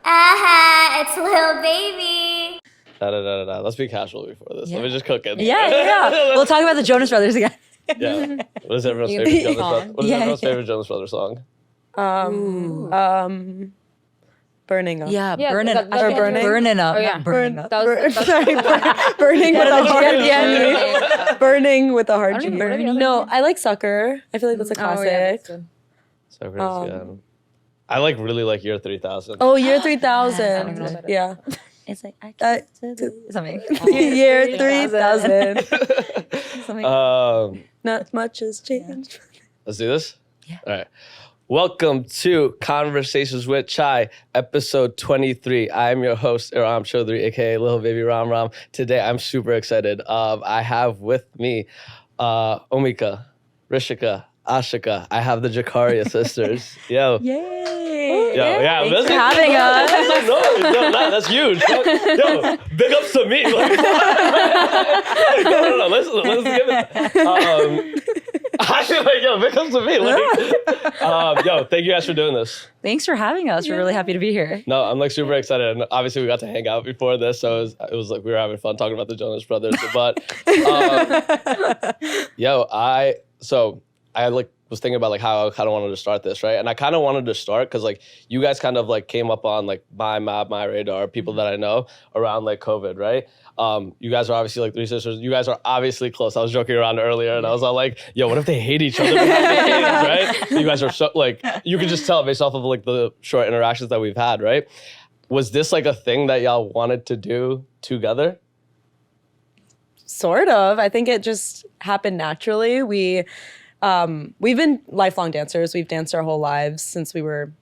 It's Lil Baby. Let's be casual before this. Let me just cook it. Yeah. We'll talk about the Jonas Brothers again. Yeah. What is everyone's favorite Jonas Brothers? What is everyone's favorite Jonas Brothers song? Burning Up. Yeah, burning up. Oh, yeah. Burning up. Burning with a hard G. Burning with a hard G. No, I like Sucker. I feel like that's a classic. So good. I really like Year 3000. Oh, Year 3000. Yeah. It's like, something. Year 3000. Something. Not much has changed. Let's do this? Yeah. All right. Welcome to Conversations with Chai, episode 23. I am your host, Iram Chaudhry, aka Little Baby Ram Ram. Today, I'm super excited. I have with me Omika, Rishika, Ashika. I have the Jikaria Sisters. Yo. Yay. Yo, yeah. Thanks for having us. No, that's huge. Yo, big ups to me. No, let's give it. I feel like, yo, big ups to me. Yo, thank you guys for doing this. Thanks for having us. We're really happy to be here. No, I'm super excited. And obviously we got to hang out before this, so it was like we were having fun talking about the Jonas Brothers. But I was thinking about how I kind of wanted to start this, right? And I kind of wanted to start because you guys kind of came up on my map, my radar, people that I know around COVID, right? You guys are obviously three sisters. You guys are obviously close. I was joking around earlier and I was all yo, what if they hate each other behind the scenes, right? You guys are so you can just tell based off of the short interactions that we've had, right? Was this a thing that y'all wanted to do together? Sort of. I think it just happened naturally. We've been lifelong dancers. We've danced our whole lives since we were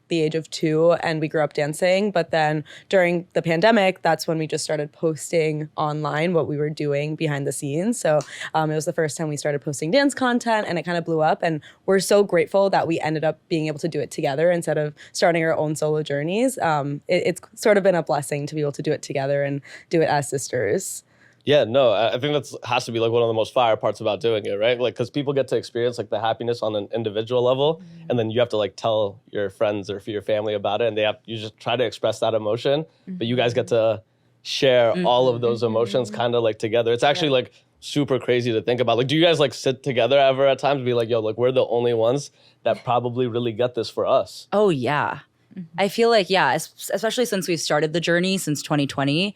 the age of 2, and we grew up dancing. But then during the pandemic, that's when we just started posting online what we were doing behind the scenes. So it was the first time we started posting dance content, and it kind of blew up. And we're so grateful that we ended up being able to do it together instead of starting our own solo journeys. It's sort of been a blessing to be able to do it together and do it as sisters. Yeah, no, I think that has to be one of the most fire parts about doing it, right? Because people get to experience the happiness on an individual level, and then you have to tell your friends or your family about it, and you just try to express that emotion, but you guys get to share all of those emotions kind of together. It's actually super crazy to think about. Do you guys sit together ever at times and be yo, we're the only ones that probably really get this for us? Oh, yeah. I feel especially since we've started the journey since 2020,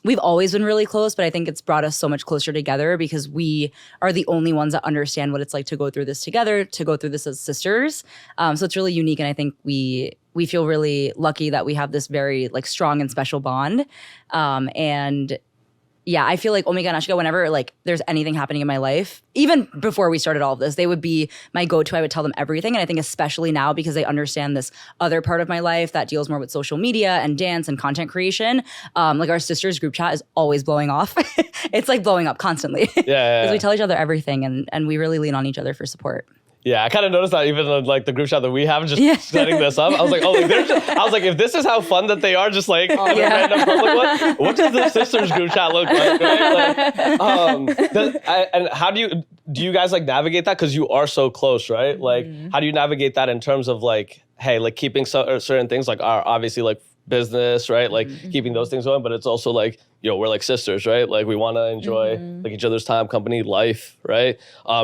we've always been really close, but I think it's brought us so much closer together because we are the only ones that understand what it's like to go through this together, to go through this as sisters. So it's really unique, and I think we feel really lucky that we have this very strong and special bond. And yeah, I feel Omika and Ashika, whenever there's anything happening in my life, even before we started all of this, they would be my go-to. I would tell them everything. And I think especially now because they understand this other part of my life that deals more with social media and dance and content creation, our sisters group chat is always blowing off. It's blowing up constantly. Yeah. Because we tell each other everything and we really lean on each other for support. Yeah, I kind of noticed that even in the group chat that we have just setting this up. I was if this is how fun that they are, just on the random public one, what does the sisters group chat look like? Right? And how do you guys navigate that? Because you are so close, right? How do you navigate that in terms of keeping certain things are obviously business, right? Keeping those things going, but it's also we're sisters, right? We want to enjoy each other's time, company, life, right?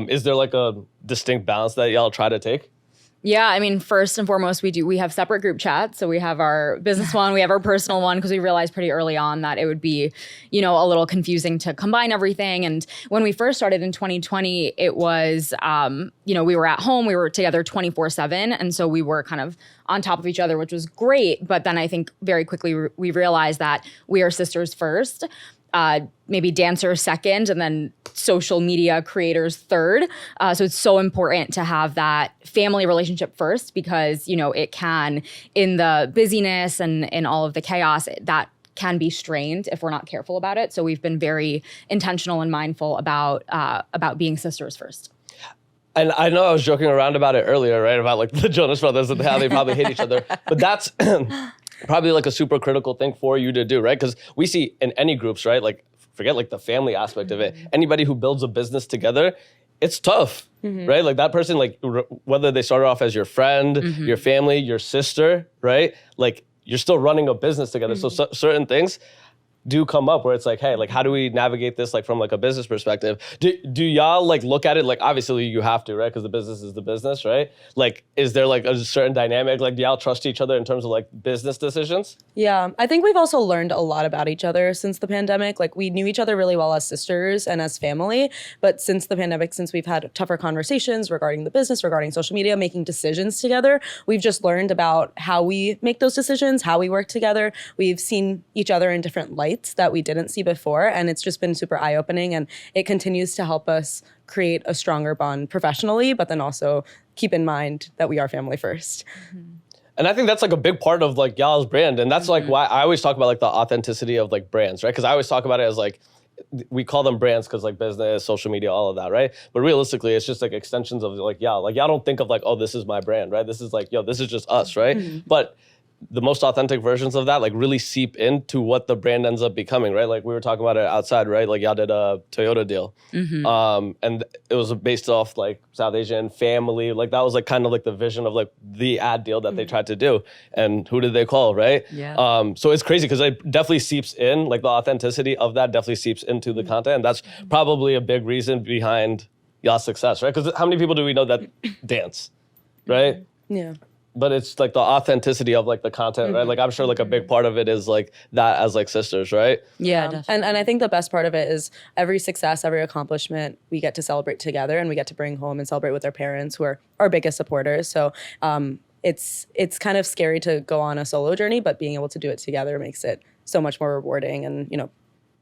Is there a distinct balance that y'all try to take? Yeah, I mean, first and foremost, we have separate group chats. So we have our business one, we have our personal one, because we realized pretty early on that it would be, a little confusing to combine everything. And when we first started in 2020, it was, we were at home, we were together 24/7. And so we were kind of on top of each other, which was great. But then I think very quickly we realized that we are sisters first. Maybe dancers second, and then social media creators third. So it's so important to have that family relationship first because, it can, in the busyness and in all of the chaos, that can be strained if we're not careful about it. So we've been very intentional and mindful about being sisters first. And I know I was joking around about it earlier, right? About the Jonas Brothers and how they probably hate each other. But that's probably a super critical thing for you to do, right? Because we see in any groups, right? Forget the family aspect of it. Anybody who builds a business together, it's tough, right? That person, whether they started off as your friend, your family, your sister, right? you're still running a business together. So certain things do come up where it's like, hey, like, how do we navigate this, like, from like a business perspective? Do y'all like look at it like, obviously you have to, right? Because the business is the business, right? Like, is there like a certain dynamic? Like, do y'all trust each other in terms of like business decisions? Yeah, I think we've also learned a lot about each other since the pandemic. Like, we knew each other really well as sisters and as family, but since the pandemic, since we've had tougher conversations regarding the business, regarding social media, making decisions together, we've just learned about how we make those decisions, how we work together. We've seen each other in different lights that we didn't see before, and it's just been super eye-opening, and it continues to help us create a stronger bond professionally, but then also keep in mind that we are family first. And I think that's like a big part of like y'all's brand. And that's like why I always talk about like the authenticity of like brands, right? Because I always talk about it as like, we call them brands because like business, social media, all of that, right? But realistically, it's just like extensions of like y'all. Like y'all don't think of like, oh, this is my brand, right? This is like, yo, this is just us, right? But the most authentic versions of that like really seep into what the brand ends up becoming, right? Like we were talking about it outside, right? Like y'all did a Toyota deal. And it was based off like South Asian family. Like that was like kind of like the vision of like the ad deal that they tried to do. And who did they call, right? Yeah. So it's crazy because it definitely seeps in, like the authenticity of that definitely seeps into the content. And that's probably a big reason behind y'all's success, right? Because how many people do we know that dance, right? Yeah. But it's like the authenticity of like the content, right? Like I'm sure like a big part of it is like that as like sisters, right? Yeah, definitely. And I think the best part of it is every success, every accomplishment, we get to celebrate together, and we get to bring home and celebrate with our parents, who are our biggest supporters. So it's kind of scary to go on a solo journey, but being able to do it together makes it so much more rewarding, and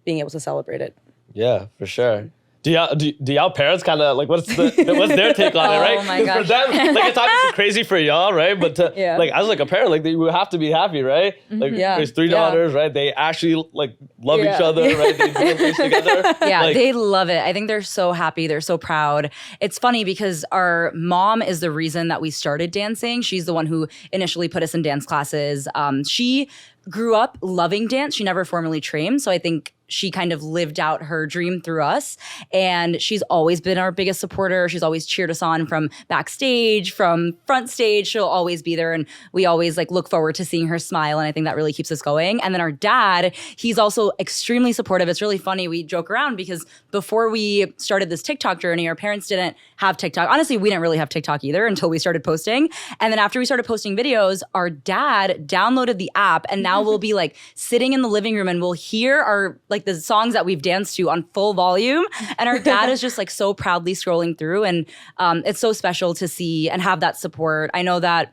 being able to celebrate it. Yeah, for sure. Do y'all parents kind of like what's their take on it, right? Oh my 'Cause for gosh. them, like it's obviously crazy for y'all, right? But to, Yeah. like as like a parent, like you would have to be happy, right? Like Yeah. there's 3 Yeah. daughters, right? They actually like love each Yeah. other, right? They do things together. Yeah, Like, they love it. I think they're so happy. They're so proud. It's funny because our mom is the reason that we started dancing. She's the one who initially put us in dance classes. She grew up loving dance. She never formally trained. So I think she kind of lived out her dream through us. And she's always been our biggest supporter. She's always cheered us on from backstage, from front stage. She'll always be there. And we always like look forward to seeing her smile. And I think that really keeps us going. And then our dad, he's also extremely supportive. It's really funny. We joke around because before we started this TikTok journey, our parents didn't have TikTok. Honestly, we didn't really have TikTok either until we started posting. And then after we started posting videos, our dad downloaded the app, and now we'll be like sitting in the living room and we'll hear our like the songs that we've danced to on full volume. And our dad is just like so proudly scrolling through. And it's so special to see and have that support. I know that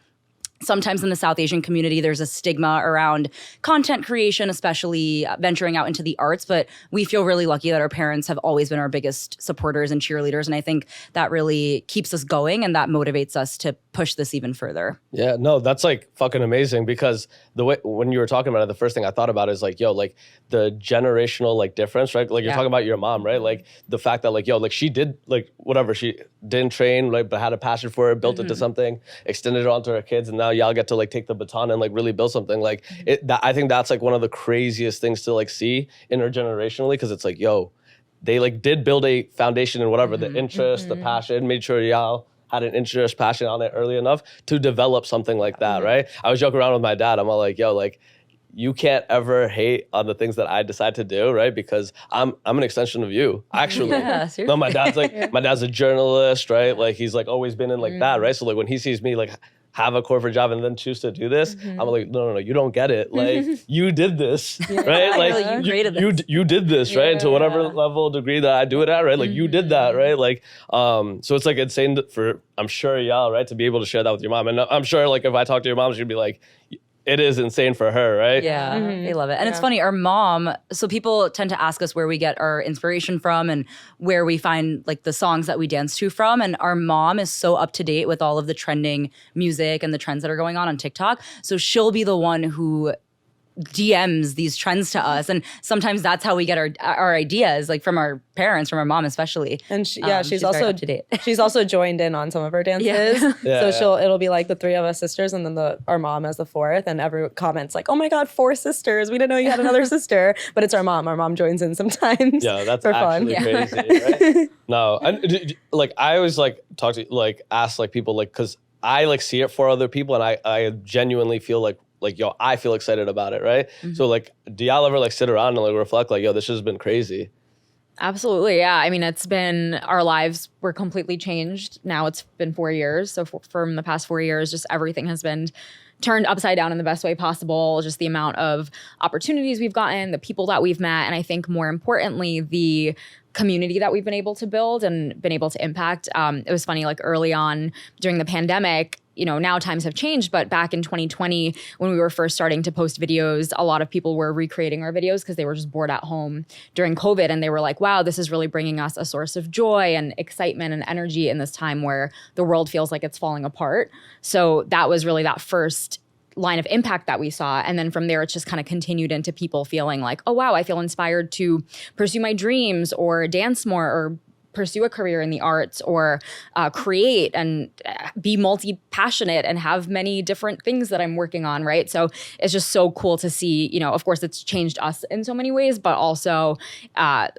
sometimes in the South Asian community, there's a stigma around content creation, especially venturing out into the arts. But we feel really lucky that our parents have always been our biggest supporters and cheerleaders. And I think that really keeps us going, and that motivates us to push this even further. Yeah, no, that's like fucking amazing, because the way when you were talking about it, the first thing I thought about is like, yo, like the generational like difference, right? Like you're talking about your mom, right? Like the fact that like, yo, like she did like whatever, she didn't train, like, but had a passion for it, built it to something, extended it onto her kids, and now y'all get to like take the baton and like really build something. Like I think that's like one of the craziest things to like see intergenerationally, because it's like, yo, they like did build a foundation in whatever, the interest, the passion, made sure y'all had an interest, passion on it early enough to develop something like that, right? I was joking around with my dad. I'm all like, yo, like, you can't ever hate on the things that I decide to do, right? Because I'm an extension of you, actually. Yeah, seriously. No, my dad's like, my dad's a journalist, right? Like he's like always been in like that, right? So like when he sees me like have a corporate job and then choose to do this, I'm like, no, you don't get it. Like you did this, right? Like you created this. you did this, right? And to whatever level, degree that I do it at, right? Like you did that, right? Like, so it's like insane for, I'm sure y'all, right? To be able to share that with your mom. And I'm sure like if I talk to your mom, she'd be like, it is insane for her, right? Yeah, they love it. And it's funny, our mom, so people tend to ask us where we get our inspiration from and where we find like the songs that we dance to from. And our mom is so up to date with all of the trending music and the trends that are going on TikTok. So she'll be the one who DMs these trends to us, and sometimes that's how we get our ideas, like from our parents, from our mom especially. And she's very also up to date. she's also joined in on some of our dances. So it'll be like the 3 of us sisters, and then our mom as the 4th, and every comment's like, "Oh my god, 4 sisters! We didn't know you had another sister." But it's our mom. Our mom joins in sometimes. Yeah, that's for fun. actually crazy, right? No, and like I always like talk to like ask like people like, because I like see it for other people, and I genuinely feel like like, yo, I feel excited about it, right? So like, do y'all ever like sit around and like reflect like, yo, this has been crazy? Absolutely. Yeah. I mean, it's been, our lives were completely changed. Now it's been 4 years. So from the past 4 years, just everything has been turned upside down in the best way possible. Just the amount of opportunities we've gotten, the people that we've met, and I think more importantly, the community that we've been able to build and been able to impact. It was funny, like early on during the pandemic, you know, now times have changed, but back in 2020, when we were first starting to post videos, a lot of people were recreating our videos because they were just bored at home during COVID. And they were like, wow, this is really bringing us a source of joy and excitement and energy in this time where the world feels like it's falling apart. So that was really that first line of impact that we saw. And then from there, it's just kind of continued into people feeling like, oh, wow, I feel inspired to pursue my dreams or dance more or pursue a career in the arts or create and be multi-passionate and have many different things that I'm working on, right? So it's just so cool to see, you know, of course it's changed us in so many ways, but also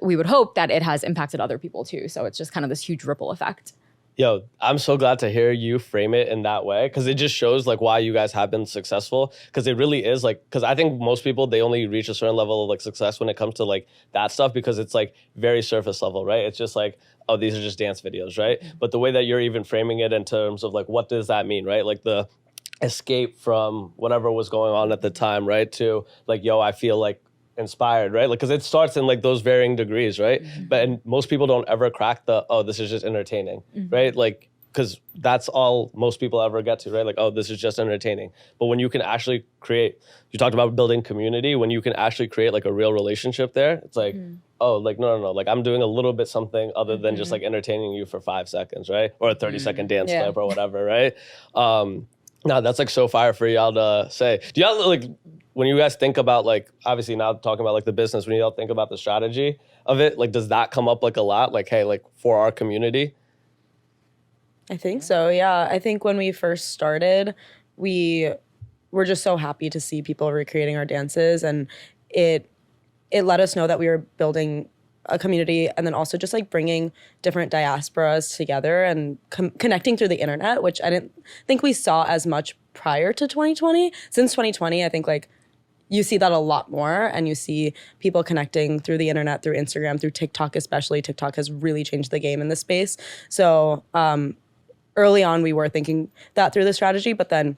we would hope that it has impacted other people too. So it's just kind of this huge ripple effect. Yo, I'm so glad to hear you frame it in that way because it just shows like why you guys have been successful because it really is like, because I think most people, they only reach a certain level of like success when it comes to like that stuff because it's like very surface level, right? It's just like, oh, these are just dance videos, right? But the way that you're even framing it in terms of like, what does that mean, right? Like the escape from whatever was going on at the time, right? To like, yo, I feel like inspired, right? Like, because it starts in like those varying degrees, right? But and most people don't ever crack the, oh, this is just entertaining, right? Like, because that's all most people ever get to, right? Like, oh, this is just entertaining. But when you can actually create, you talked about building community, when you can actually create like a real relationship there, it's like, oh, like, no. Like, I'm doing a little bit something other than just like entertaining you for 5 seconds, right? Or a 30-second dance clip or whatever, right? No, that's like so fire for y'all to say. Do y'all like, when you guys think about like, obviously now talking about like the business, when y'all think about the strategy of it, like, does that come up like a lot? Like, hey, like for our community? I think so, yeah. I think when we first started, we were just so happy to see people recreating our dances, and it let us know that we were building a community, and then also just like bringing different diasporas together and connecting through the internet, which I didn't think we saw as much prior to 2020. Since 2020, I think like you see that a lot more, and you see people connecting through the internet, through Instagram, through TikTok especially. TikTok has really changed the game in this space. So early on, we were thinking that through the strategy, but then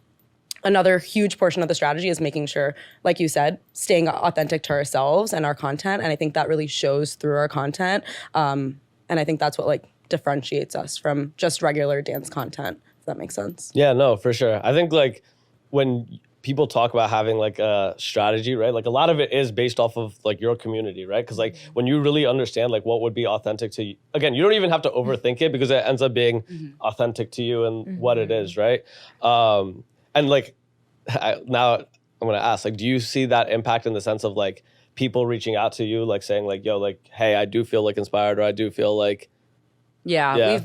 another huge portion of the strategy is making sure, like you said, staying authentic to ourselves and our content. And I think that really shows through our content. And I think that's what like differentiates us from just regular dance content, if that makes sense. Yeah, no, for sure. I think like when people talk about having like a strategy, right? Like a lot of it is based off of like your community, right? Because like when you really understand like what would be authentic to you, again, you don't even have to overthink it because it ends up being authentic to you and what it is, right? And like now I'm gonna ask, like, do you see that impact in the sense of like people reaching out to you, like saying like, yo, like, hey, I do feel like inspired, or I do feel like. Yeah,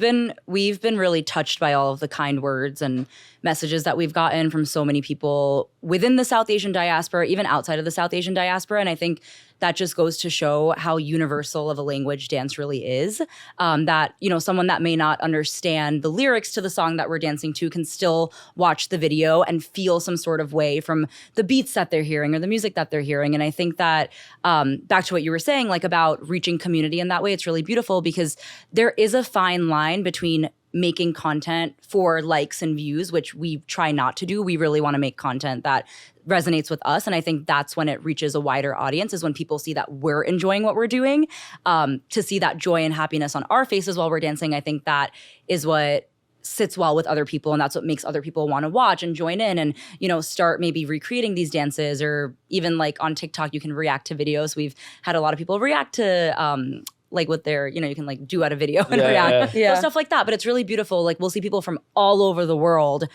we've been really touched by all of the kind words and messages that we've gotten from so many people within the South Asian diaspora, even outside of the South Asian diaspora. And I think that just goes to show how universal of a language dance really is. That, you know, someone that may not understand the lyrics to the song that we're dancing to can still watch the video and feel some sort of way from the beats that they're hearing or the music that they're hearing. And I think that back to what you were saying, like about reaching community in that way, it's really beautiful because there is a fine line between making content for likes and views, which we try not to do. We really want to make content that resonates with us. And I think that's when it reaches a wider audience, is when people see that we're enjoying what we're doing. To see that joy and happiness on our faces while we're dancing, I think that is what sits well with other people, and that's what makes other people want to watch and join in and, you know, start maybe recreating these dances. Or even like on TikTok, you can react to videos. We've had a lot of people react to like with their, you know, you can like duet a video and react. So stuff like that. But it's really beautiful. Like we'll see people from all over the world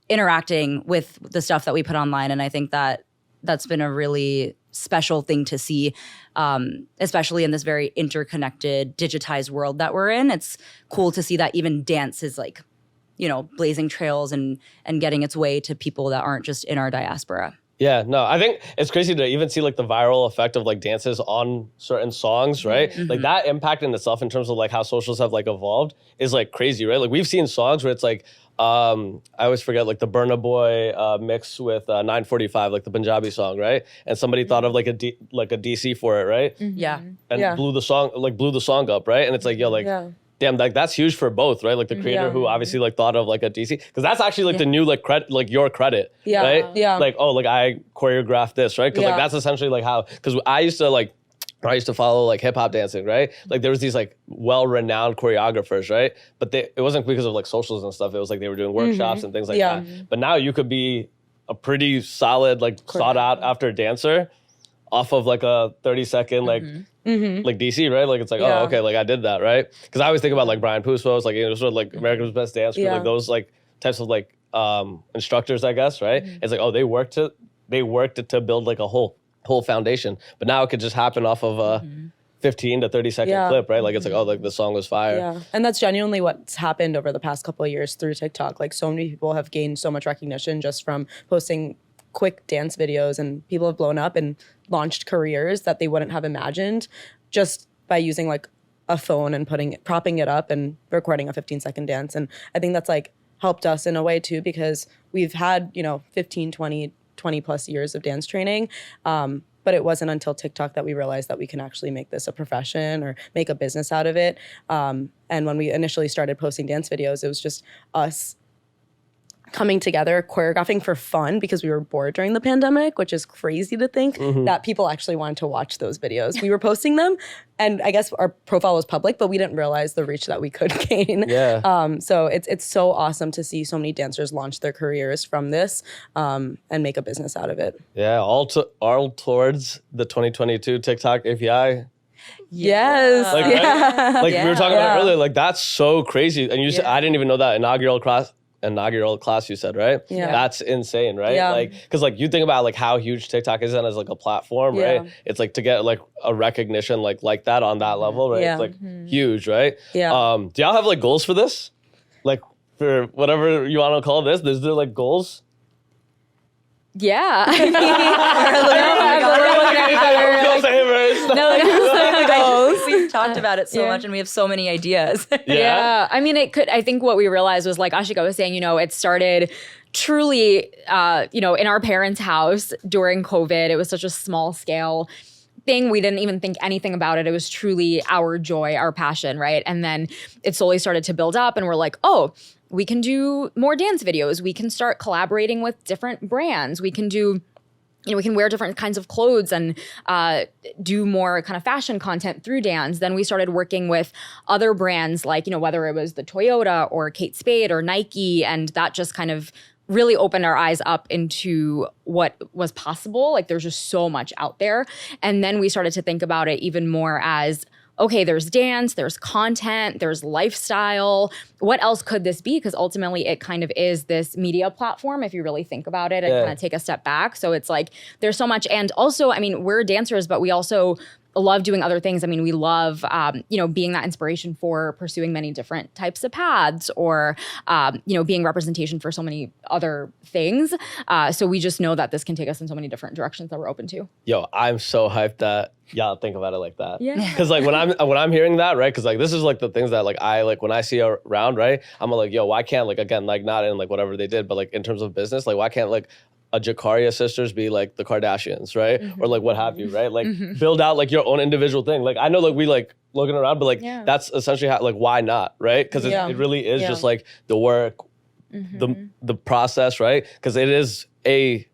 interacting with the stuff that we put online. And I think that that's been a really special thing to see, especially in this very interconnected, digitized world that we're in. It's cool to see that even dance is like, you know, blazing trails and getting its way to people that aren't just in our diaspora. Yeah, no, I think it's crazy to even see like the viral effect of like dances on certain songs, right? Like that impact in itself in terms of like how socials have like evolved is like crazy, right? Like we've seen songs where it's like, I always forget like the Burna Boy mix with 945, like the Punjabi song, right? And somebody thought of like a DC for it, right? Yeah. And blew the song up, right? And it's like, yo, like, damn, like that's huge for both, right? Like the creator who obviously like thought of like a DC, because that's actually like the new like credit, like your credit, right? Yeah. Like, oh, like I choreographed this, right? Because like that's essentially like how, because I used to follow like hip hop dancing, right? Like there was these like well-renowned choreographers, right? But it wasn't because of like socials and stuff. It was like they were doing workshops and things like that. But now you could be a pretty solid, like sought out after dancer off of like a 30-second like DC, right? Like it's like, oh, okay, like I did that, right? Because I always think about like Brian Puso's, like sort of like America's Best Dance Crew, like those like types of like instructors, I guess, right? It's like, oh, they worked to build like a whole foundation, but now it could just happen off of a 15 to 30-second clip, right? Like it's like, oh, like the song was fire. Yeah, and that's genuinely what's happened over the past couple of years through TikTok. Like so many people have gained so much recognition just from posting quick dance videos, and people have blown up and launched careers that they wouldn't have imagined just by using like a phone and propping it up and recording a 15-second dance. And I think that's like helped us in a way too, because we've had, 15, 20 plus years of dance training. But it wasn't until TikTok that we realized that we can actually make this a profession or make a business out of it. And when we initially started posting dance videos, it was just us coming together, choreographing for fun because we were bored during the pandemic, which is crazy to think that people actually wanted to watch those videos. We were posting them, and I guess our profile was public, but we didn't realize the reach that we could gain. Yeah. So it's so awesome to see so many dancers launch their careers from this and make a business out of it. Yeah, all towards the 2022 TikTok API. Yes. Like, right? Like we were talking about earlier, like that's so crazy. And you said, I didn't even know that inaugural class you said, right? Yeah. That's insane, right? Yeah. Like, because like you think about like how huge TikTok is as like a platform, right? It's like to get like a recognition like that on that level, right? Yeah. It's like huge, right? Yeah. Do y'all have like goals for this? Like for whatever you want to call this? Is there like goals? Yeah. We've talked about it so much, and we have so many ideas. Yeah. I mean, I think what we realized was, like Ashika was saying, it started truly, in our parents' house during COVID. It was such a small scale thing. We didn't even think anything about it. It was truly our joy, our passion, right? And then it slowly started to build up, and we're like, oh, we can do more dance videos. We can start collaborating with different brands. We can do, we can wear different kinds of clothes and do more kind of fashion content through dance. Then we started working with other brands like, whether it was the Toyota or Kate Spade or Nike. And that just kind of really opened our eyes up into what was possible. Like there's just so much out there. And then we started to think about it even more as, okay, there's dance, there's content, there's lifestyle. What else could this be? Because ultimately it kind of is this media platform, if you really think about it and kind of take a step back. So it's like, there's so much. And also, I mean, we're dancers, but we also love doing other things. I mean, we love, being that inspiration for pursuing many different types of paths or, being representation for so many other things. So we just know that this can take us in so many different directions that we're open to. Yo, I'm so hyped that y'all think about it like that. Yeah. Because like when I'm hearing that, right? Because like this is like the things that like I like when I see around, right? I'm like, yo, why can't like again like not in like whatever they did, but like in terms of business, like why can't like a Jikaria Sisters be like the Kardashians, right? Or like what have you, right? Like build out like your own individual thing. Like I know like we like looking around, but like that's essentially how like why not, right? Because it really is just like the work, the process, right? Because it is a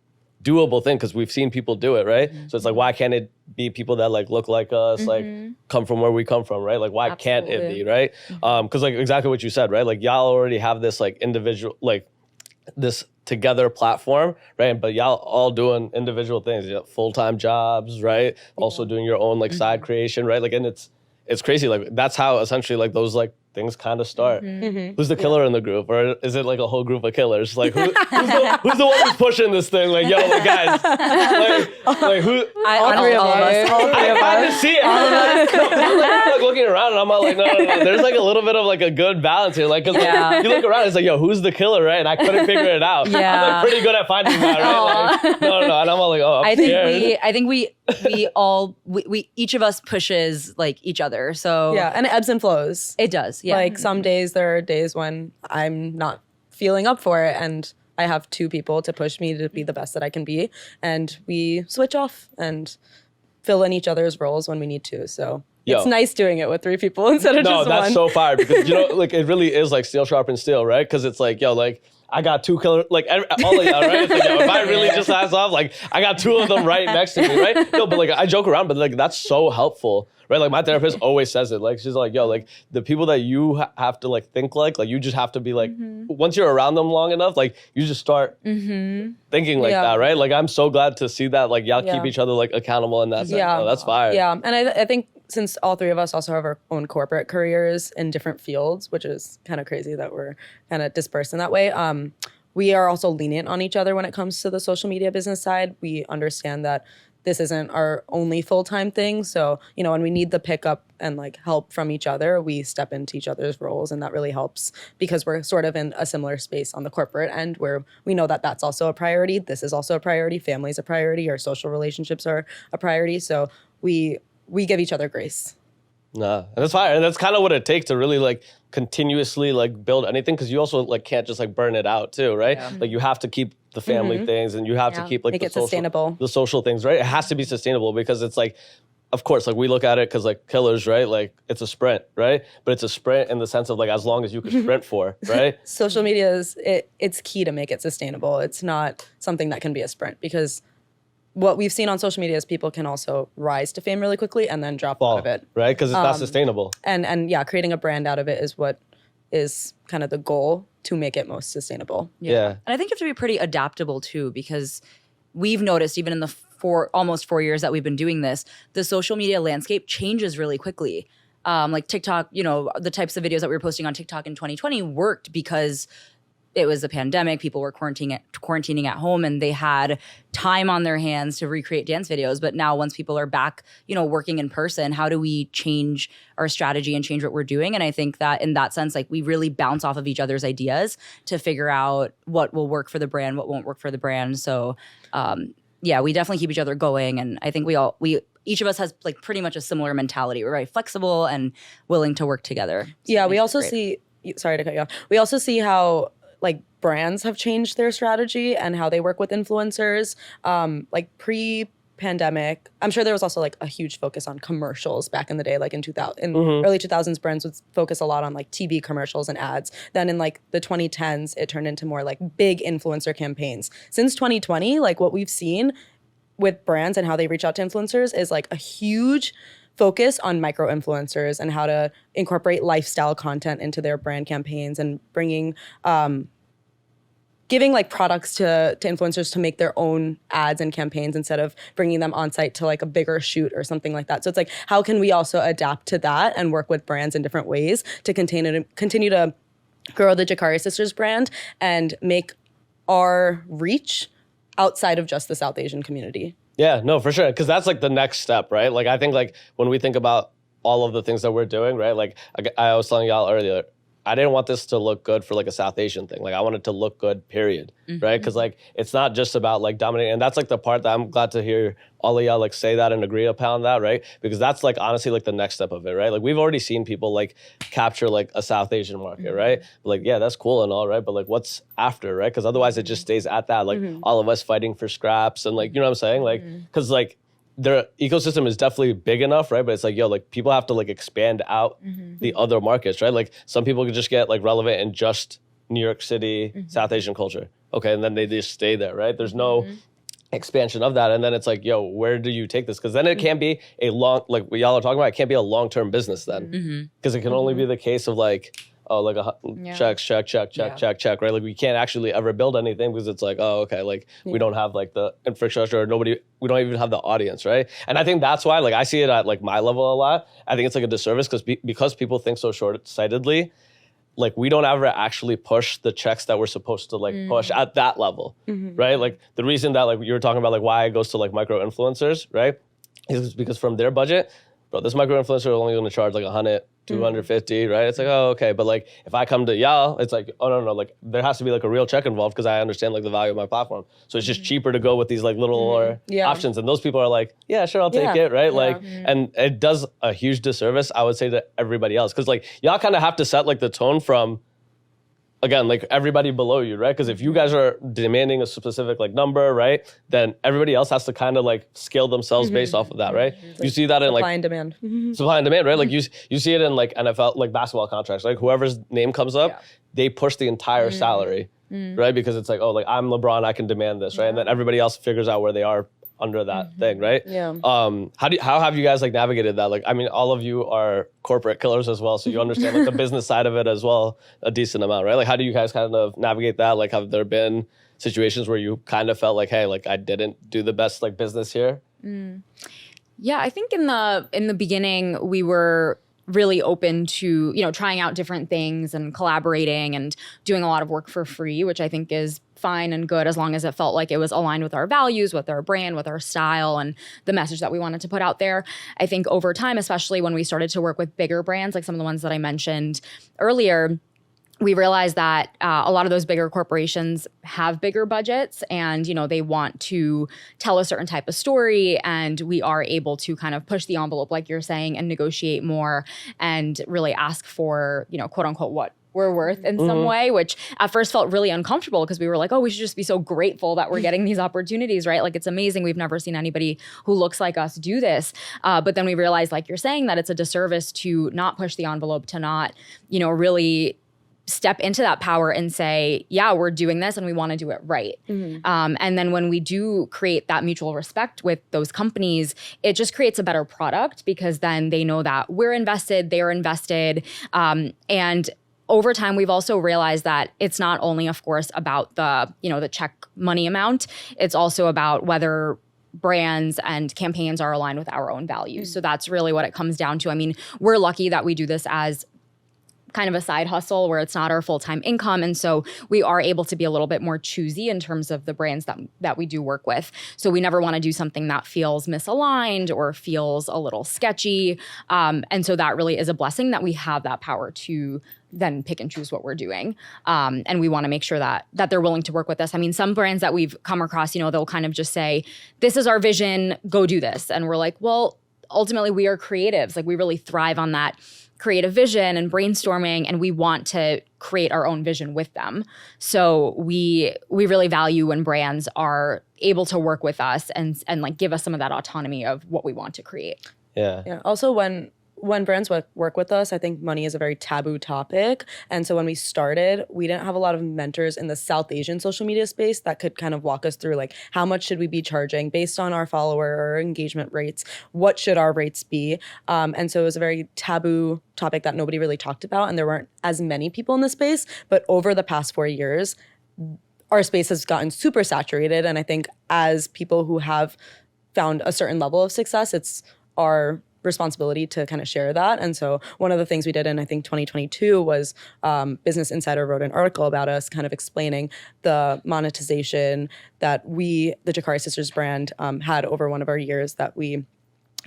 doable thing because we've seen people do it, right? So it's like why can't it be people that like look like us, like come from where we come from, right? Like why can't it be, right? Because like exactly what you said, right? Like y'all already have this like individual like this together platform, right? But y'all all doing individual things, full-time jobs, right? Also doing your own like side creation, right? Like, and it's it's crazy. Like that's how essentially like those like things kind of start. Who's the killer in the group, or is it like a whole group of killers? Like who's the one who's pushing this thing? Like yo, like guys, like who? All three of us. I kind of see it. I'm like looking around, and I'm all like, no. There's like a little bit of like a good balance here. Like, cause like, you look around, it's like, yo, who's the killer, right? And I couldn't figure it out. Yeah. I'm like pretty good at finding that, right? Like, no, and I'm all like, oh, I'm scared. I think we all each of us pushes like each other. So Yeah, and it ebbs and flows. it does. Yeah. Like some days there are days when I'm not feeling up for it, and I have two people to push me to be the best that I can be, and we switch off and fill in each other's roles when we need to. So it's nice doing it with three people instead of just one. No, that's so fire because you know, like it really is like steel sharpens steel, right? Because it's like, yo, like I got two killer, like all of y'all, right? It's like, yo, if I really just ask off, like I got two of them right next to me, right? No, but like I joke around, but like that's so helpful, right? Like my therapist always says it. Like she's like, yo, like the people that you have to like think like you just have to be like, once you're around them long enough, like you just start thinking like that, right? Like I'm so glad to see that, like y'all keep each other like accountable in that sense. Yeah. Oh, that's fire. Yeah, and I think since all three of us also have our own corporate careers in different fields, which is kind of crazy that we're kind of dispersed in that way. We are also lenient on each other when it comes to the social media business side. We understand that this isn't our only full-time thing. So, you know, when we need the pickup and like help from each other, we step into each other's roles, and that really helps because we're sort of in a similar space on the corporate end where we know that that's also a priority. This is also a priority. Family's a priority. Our social relationships are a priority. So we give each other grace. Nah, and that's fire. And that's kind of what it takes to really like continuously like build anything, because you also like can't just like burn it out too, right? Like you have to keep the family things, and you have to keep like Make the it sustainable. the social things, right? It has to be sustainable because it's like, of course, like we look at it because like killers, right? Like it's a sprint, right? But it's a sprint in the sense of like as long as you can sprint for, right? Social media is it's key to make it sustainable. It's not something that can be a sprint, because what we've seen on social media is people can also rise to fame really quickly and then drop out of it. Right? Because it's not sustainable. And yeah, creating a brand out of it is what is kind of the goal to make it most sustainable. Yeah. And I think you have to be pretty adaptable too, because we've noticed even in the almost 4 years that we've been doing this, the social media landscape changes really quickly. Like TikTok, you know, the types of videos that we were posting on TikTok in 2020 worked because it was a pandemic. People were quarantining at home, and they had time on their hands to recreate dance videos. But now once people are back, you know, working in person, how do we change our strategy and change what we're doing? And I think that in that sense, like we really bounce off of each other's ideas to figure out what will work for the brand, what won't work for the brand. So yeah, we definitely keep each other going. And I think each of us has like pretty much a similar mentality. We're very flexible and willing to work together. So Yeah, we also see, sorry to cut you off. We also see how like brands have changed their strategy and how they work with influencers. Like pre-pandemic, I'm sure there was also like a huge focus on commercials back in the day. Like in early 2000s, brands would focus a lot on like TV commercials and ads. Then in like the 2010s, it turned into more like big influencer campaigns. Since 2020, like what we've seen with brands and how they reach out to influencers is like a huge focus on micro influencers and how to incorporate lifestyle content into their brand campaigns, and bringing giving like products to influencers to make their own ads and campaigns instead of bringing them on site to like a bigger shoot or something like that. So it's like, how can we also adapt to that and work with brands in different ways to continue to grow the Jikaria Sisters brand and make our reach outside of just the South Asian community? Yeah, no, for sure. Because that's like the next step, right? Like I think like when we think about all of the things that we're doing, right? Like I was telling y'all earlier, I didn't want this to look good for like a South Asian thing. Like I wanted to look good, period, right? Because like it's not just about like dominating. And that's like the part that I'm glad to hear all of y'all like say that and agree upon that, right? Because that's like honestly like the next step of it, right? Like we've already seen people like capture like a South Asian market, right? But, like, yeah, that's cool and all, right? But like what's after, right? Because otherwise it just stays at that, like all of us fighting for scraps and like, you know what I'm saying? Like, because like their ecosystem is definitely big enough, right? But it's like, yo, like people have to like expand out the other markets, right? Like some people could just get like relevant in just New York City, South Asian culture. Okay, and then they just stay there, right? There's no expansion of that. And then it's like, yo, where do you take this? Because then it can't be a long, like what y'all are talking about, it can't be a long-term business then. Because it can only be the case of like oh, like check, check, right? Like we can't actually ever build anything because it's like, oh, okay, like we don't have like the infrastructure, or we don't even have the audience, right? And I think that's why, like I see it at like my level a lot. I think it's like a disservice because people think so short-sightedly. Like we don't ever actually push the checks that we're supposed to like push at that level, right? Like the reason that like you were talking about like why it goes to like micro influencers, right? Is because from their budget, bro, this micro influencer is only going to charge like 100, 250, right? It's like, oh, okay. But like if I come to y'all, it's like, oh no, like there has to be like a real check involved because I understand like the value of my platform. So it's just cheaper to go with these like little options. And those people are like, yeah, sure, I'll take it, right? Like, and it does a huge disservice, I would say, to everybody else. Because like y'all kind of have to set like the tone from, again, like everybody below you, right? Because if you guys are demanding a specific like number, right, then everybody else has to kind of like scale themselves based off of that, right? You see that in like supply and demand. Supply and demand, right? Like you see it in like NFL, like basketball contracts. Like whoever's name comes up, they push the entire salary, right? Because it's like, oh, like I'm LeBron, I can demand this, right? And then everybody else figures out where they are under that thing, right? Yeah. How have you guys like navigated that? Like, I mean, all of you are corporate killers as well, so you understand like the business side of it as well a decent amount, right? Like, how do you guys kind of navigate that? Like, have there been situations where you kind of felt like, hey, like I didn't do the best like business here? Yeah, I think in the beginning we were really open to, you know, trying out different things and collaborating and doing a lot of work for free, which I think is fine and good as long as it felt like it was aligned with our values, with our brand, with our style, and the message that we wanted to put out there. I think over time, especially when we started to work with bigger brands, like some of the ones that I mentioned earlier, we realized that a lot of those bigger corporations have bigger budgets and, you know, they want to tell a certain type of story, and we are able to kind of push the envelope, like you're saying, and negotiate more and really ask for, you know, quote unquote, what we're worth in some way, which at first felt really uncomfortable because we were like, oh, we should just be so grateful that we're getting these opportunities, right? Like it's amazing. We've never seen anybody who looks like us do this. But then we realized, like you're saying, that it's a disservice to not push the envelope, to not, you know, really step into that power and say, yeah, we're doing this and we want to do it right. And then when we do create that mutual respect with those companies, it just creates a better product because then they know that we're invested, they're invested. And over time, we've also realized that it's not only, of course, about the, you know, the check money amount. It's also about whether brands and campaigns are aligned with our own values. So that's really what it comes down to. I mean, we're lucky that we do this as kind of a side hustle where it's not our full-time income. And so we are able to be a little bit more choosy in terms of the brands that we do work with. So we never want to do something that feels misaligned or feels a little sketchy. And so that really is a blessing that we have that power to then pick and choose what we're doing. And we want to make sure that they're willing to work with us. I mean, some brands that we've come across, you know, they'll kind of just say, this is our vision, go do this. And we're like, well, ultimately we are creatives. Like we really thrive on that creative vision and brainstorming, and we want to create our own vision with them. So we really value when brands are able to work with us and like give us some of that autonomy of what we want to create. Yeah. Also, when brands work with us, I think money is a very taboo topic. And so when we started, we didn't have a lot of mentors in the South Asian social media space that could kind of walk us through like, how much should we be charging based on our follower or engagement rates? What should our rates be? And so it was a very taboo topic that nobody really talked about. And there weren't as many people in the space. But over the past 4 years, our space has gotten super saturated. And I think as people who have found a certain level of success, it's our responsibility to kind of share that. And so one of the things we did in, I think, 2022 was Business Insider wrote an article about us kind of explaining the monetization that the Jikaria Sisters brand had over one of our years that we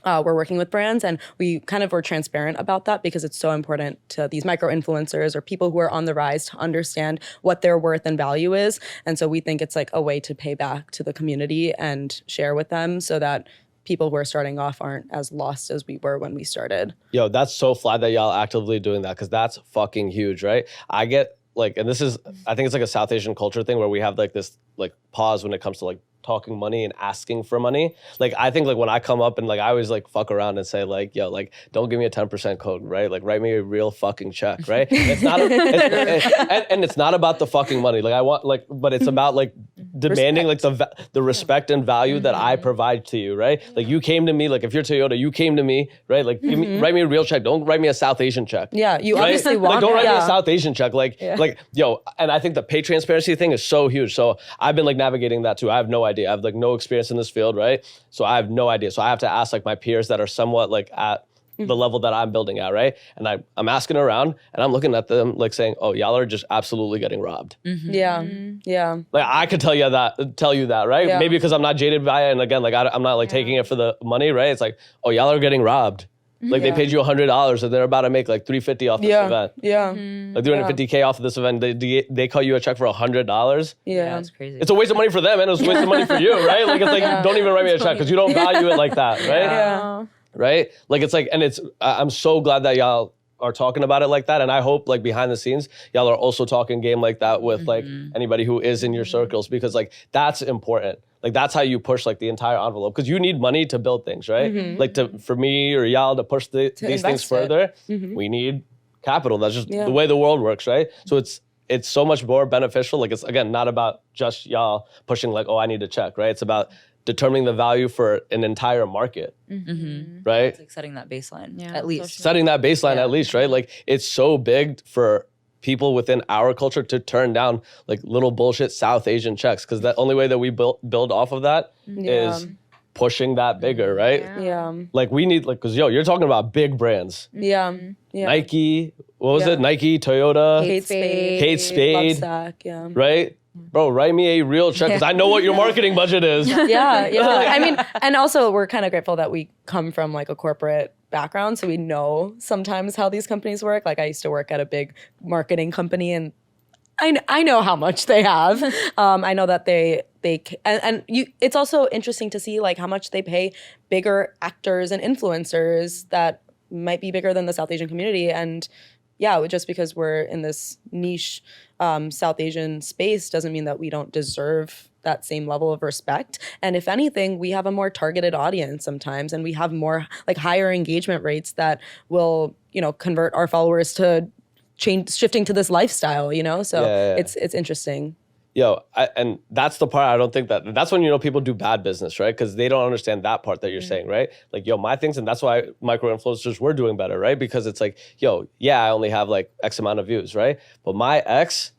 were working with brands. And we kind of were transparent about that because it's so important to these micro-influencers or people who are on the rise to understand what their worth and value is. And so we think it's like a way to pay back to the community and share with them so that people who are starting off aren't as lost as we were when we started. Yo, that's so fly that y'all actively doing that because that's fucking huge, right? I get like, and this is, I think it's like a South Asian culture thing where we have like this like pause when it comes to like talking money and asking for money. Like I think like when I come up and like I always like fuck around and say like, yo, like don't give me a 10% code, right? Like write me a real fucking check, right? It's not, and it's not about the fucking money. Like I want like, but it's about like demanding like the respect and value that I provide to you, right? Like you came to me, like if you're Toyota, you came to me, right? Like write me a real check. Don't write me a South Asian check. Yeah, you right? obviously want like don't write me yeah. a South Asian check. Like yo, and I think the pay transparency thing is so huge. So I've been like navigating that too. I have no idea. I have like no experience in this field, right? So I have no idea. So I have to ask like my peers that are somewhat like at the level that I'm building at, right? And I'm asking around and I'm looking at them like saying, oh, y'all are just absolutely getting robbed. Yeah. Like I could tell you that, right? Yeah. Maybe because I'm not jaded by it. And again, like I'm not like taking it for the money, right? It's like, oh, y'all are getting robbed. Like they paid you $100 and they're about to make like $350 off this event. Yeah. Like $350K off of this event. They call you a check for $100. Yeah. That's crazy. It's a waste of money for them and it's a waste of money for you, right? Like it's like, don't even write me a check because you don't value it like that, right? Yeah. Right? Like it's like, and it's, I'm so glad that y'all are talking about it like that. And I hope like behind the scenes, y'all are also talking game like that with like anybody who is in your circles because like that's important. Like that's how you push like the entire envelope because you need money to build things, right? Like for me or y'all to push these things invest further, we need capital. That's just the way the world works, right? So it's so much more beneficial. Like it's again, not about just y'all pushing like, oh, I need to check, right? It's about determining the value for an entire market, right? It's like setting that baseline, Yeah, at least. Setting that baseline at least, right? Like it's so big for people within our culture to turn down like little bullshit South Asian checks because the only way that we build off of that is pushing that bigger, right? Yeah. Like we need like because you're talking about big brands, Yeah. Yeah. Nike. What was it? Nike, Toyota, Kate Spade. Kate Spade, Lovesac, yeah. right? Bro, write me a real check because I know what your marketing budget is. Yeah. I mean, and also we're kind of grateful that we come from like a corporate background, so we know sometimes how these companies work. Like I used to work at a big marketing company, and I know how much they have. I know that it's also interesting to see like how much they pay bigger actors and influencers that might be bigger than the South Asian community. And yeah, just because we're in this niche South Asian space doesn't mean that we don't deserve that same level of respect. And if anything, we have a more targeted audience sometimes, and we have more like higher engagement rates that will, convert our followers to shifting to this lifestyle, So it's interesting. And that's the part I don't think that's when, people do bad business, right? Because they don't understand that part that you're saying, right? Like, my things, and that's why micro-influencers were doing better, right? Because it's like, I only have like X amount of views, right? But my ex,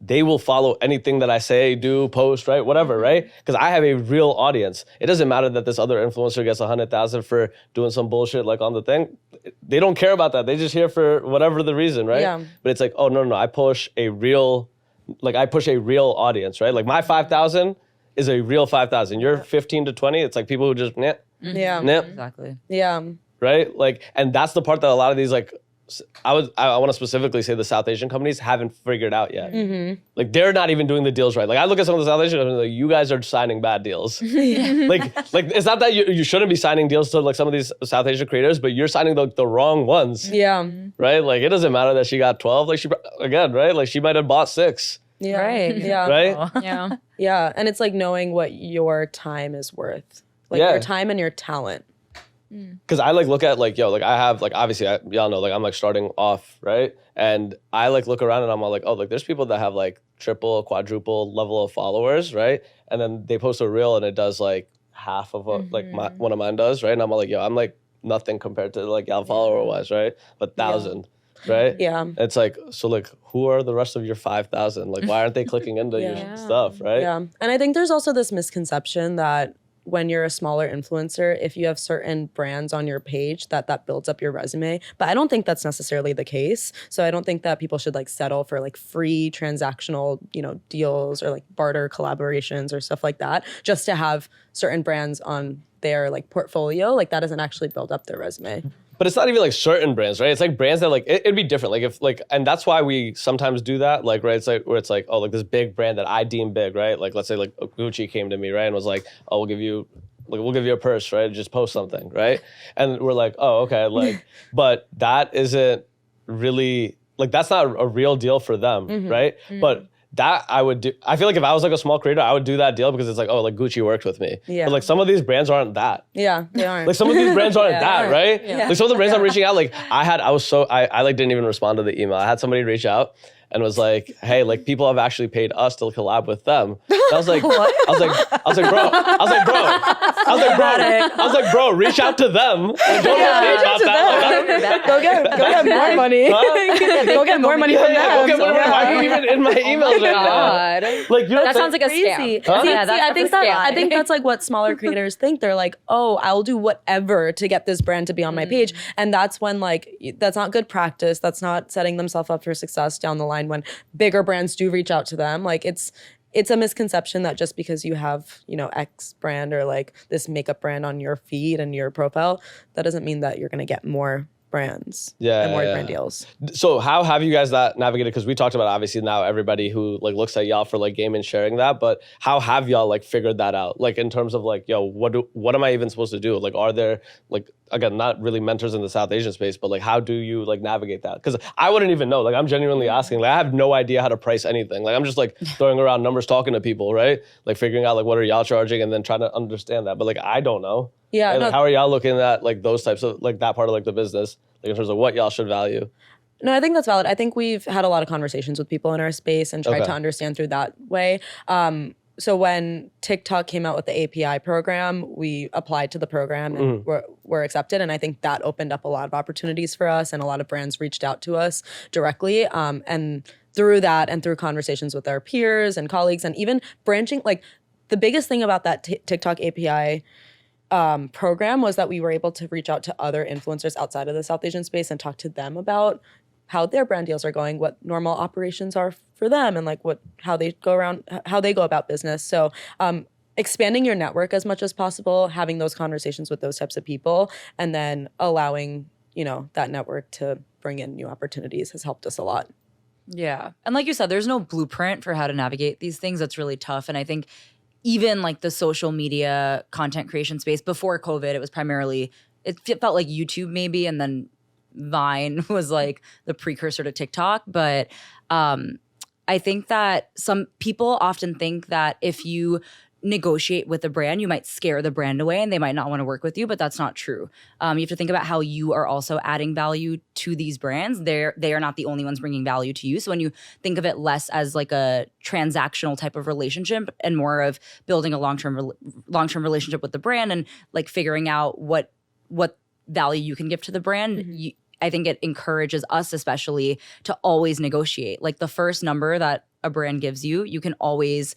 they will follow anything that I say, do, post, right? Whatever, right? Because I have a real audience. It doesn't matter that this other influencer gets 100,000 for doing some bullshit like on the thing. They don't care about that. They just here for whatever the reason, right? Yeah. But it's like, oh, no, I push a real audience, right? Like my 5,000 is a real 5,000. You're 15 to 20. It's like people who just, Yeah. Exactly. Yeah. right? Like, and that's the part that a lot of these, like, I want to specifically say the South Asian companies haven't figured out yet. Like, they're not even doing the deals right. Like, I look at some of the South Asian companies, like, you guys are signing bad deals. like, it's not that you shouldn't be signing deals to, like, some of these South Asian creators, but you're signing the wrong ones. Yeah. Right? Like, it doesn't matter that she got 12. Like, right? Like, she might have bought 6. Yeah. Right. Yeah. Right? Yeah. Yeah. And it's like knowing what your time is worth. Like your time and your talent. Because I like look at like, I have like, obviously y'all know, like I'm like starting off, right? And I like look around and I'm all like, oh, like there's people that have like triple, quadruple level of followers, right? And then they post a reel and it does like half of what like one of mine does, right? And I'm all like, I'm like nothing compared to like y'all follower wise, right? But 1,000, right? Yeah. It's like, so like who are the rest of your 5,000? Like why aren't they clicking into your stuff, right? Yeah. And I think there's also this misconception that when you're a smaller influencer, if you have certain brands on your page, that builds up your resume. But I don't think that's necessarily the case. So I don't think that people should like settle for like free transactional, deals or like barter collaborations or stuff like that, just to have certain brands on their like portfolio. Like that doesn't actually build up their resume. But it's not even like certain brands, right? It's like brands that like, it'd be different. Like if like, and that's why we sometimes do that. Like, right, it's like, where it's like, oh, like this big brand that I deem big, right? Like, let's say like Gucci came to me, right? And was like, oh, we'll give you a purse, right? Just post something, right? And we're like, oh, okay. Like, but that isn't really, like, that's not a real deal for them, right? But that I would do. I feel like if I was like a small creator, I would do that deal because it's like, oh, like Gucci worked with me. Yeah. But like some of these brands aren't that. Yeah, they aren't. Like some of these brands aren't that, right? Yeah. Like some of the brands I'm reaching out, like I like didn't even respond to the email. I had somebody reach out and was like, hey, like people have actually paid us to collab with them. And I was like, bro, reach out to them. And don't reach out to them. Go get more money. Go get more money from them. Go get more money. Why are you even in my emails right God. now? Like, you know, That sounds like a Crazy. scam. See, Yeah, I think that's like what smaller creators think. They're like, oh, I'll do whatever to get this brand to be on my page. And that's when like, that's not good practice. That's not setting themselves up for success down the line when bigger brands do reach out to them. Like it's a misconception that just because you have, you know, X brand or like this makeup brand on your feed and your profile, that doesn't mean that you're going to get more brands and more brand deals. So how have you guys that navigated? Because we talked about obviously now everybody who like looks at y'all for like game and sharing that, but how have y'all like figured that out? Like in terms of like, yo, what am I even supposed to do? Like, are there like, again, not really mentors in the South Asian space, but like how do you like navigate that? Because I wouldn't even know. Like I'm genuinely asking. Like I have no idea how to price anything. Like I'm just like throwing around numbers, talking to people, right? Like figuring out like what are y'all charging and then trying to understand that. But like I don't know. Yeah. Like, how are y'all looking at like those types of like that part of like the business, like in terms of what y'all should value? No, I think that's valid. I think we've had a lot of conversations with people in our space and tried to understand through that way. So when TikTok came out with the API program, we applied to the program and were accepted. And I think that opened up a lot of opportunities for us, and a lot of brands reached out to us directly. And through that and through conversations with our peers and colleagues and even branching, like the biggest thing about that TikTok API program was that we were able to reach out to other influencers outside of the South Asian space and talk to them about how their brand deals are going, what normal operations are for them, and like how they go about business. So expanding your network as much as possible, having those conversations with those types of people, and then allowing, you know, that network to bring in new opportunities has helped us a lot. Yeah. And like you said, there's no blueprint for how to navigate these things. That's really tough. And I think even like the social media content creation space before COVID, it was primarily, it felt like YouTube maybe, and then Vine was like the precursor to TikTok. But I think that some people often think that if you negotiate with a brand, you might scare the brand away and they might not want to work with you, but that's not true. You have to think about how you are also adding value to these brands. They are not the only ones bringing value to you. So when you think of it less as like a transactional type of relationship and more of building a long-term relationship with the brand and like figuring out what value you can give to the brand, I think it encourages us especially to always negotiate. Like the first number that a brand gives you, you can always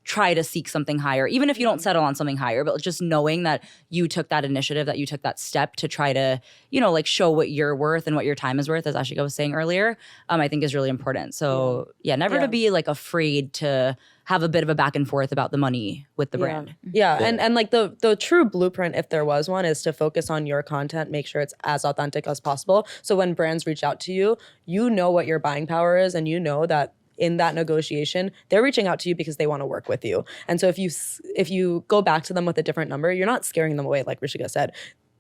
try to seek something higher, even if you don't settle on something higher, but just knowing that you took that initiative, that you took that step to try to, you know, like show what you're worth and what your time is worth, as Ashika was saying earlier, I think is really important. So never to be like afraid to have a bit of a back and forth about the money with the brand. Yeah. And like the true blueprint, if there was one, is to focus on your content, make sure it's as authentic as possible. So when brands reach out to you, you know what your buying power is, and you know that in that negotiation, they're reaching out to you because they want to work with you. And so if you go back to them with a different number, you're not scaring them away, like Rishika said.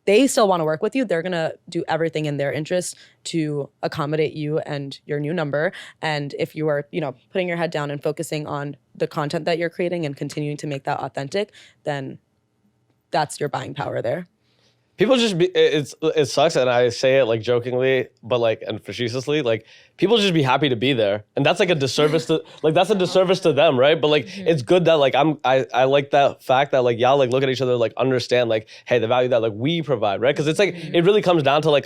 They still want to work with you. They're going to do everything in their interest to accommodate you and your new number. And if you are, you know, putting your head down and focusing on the content that you're creating and continuing to make that authentic, then that's your buying power there. People just it sucks, and I say it like jokingly, but like and facetiously, like people just be happy to be there, and that's like a disservice to them, right? But like it's good that like I like that fact that like y'all like look at each other, like understand like, hey, the value that like we provide, right? Because it's like it really comes down to like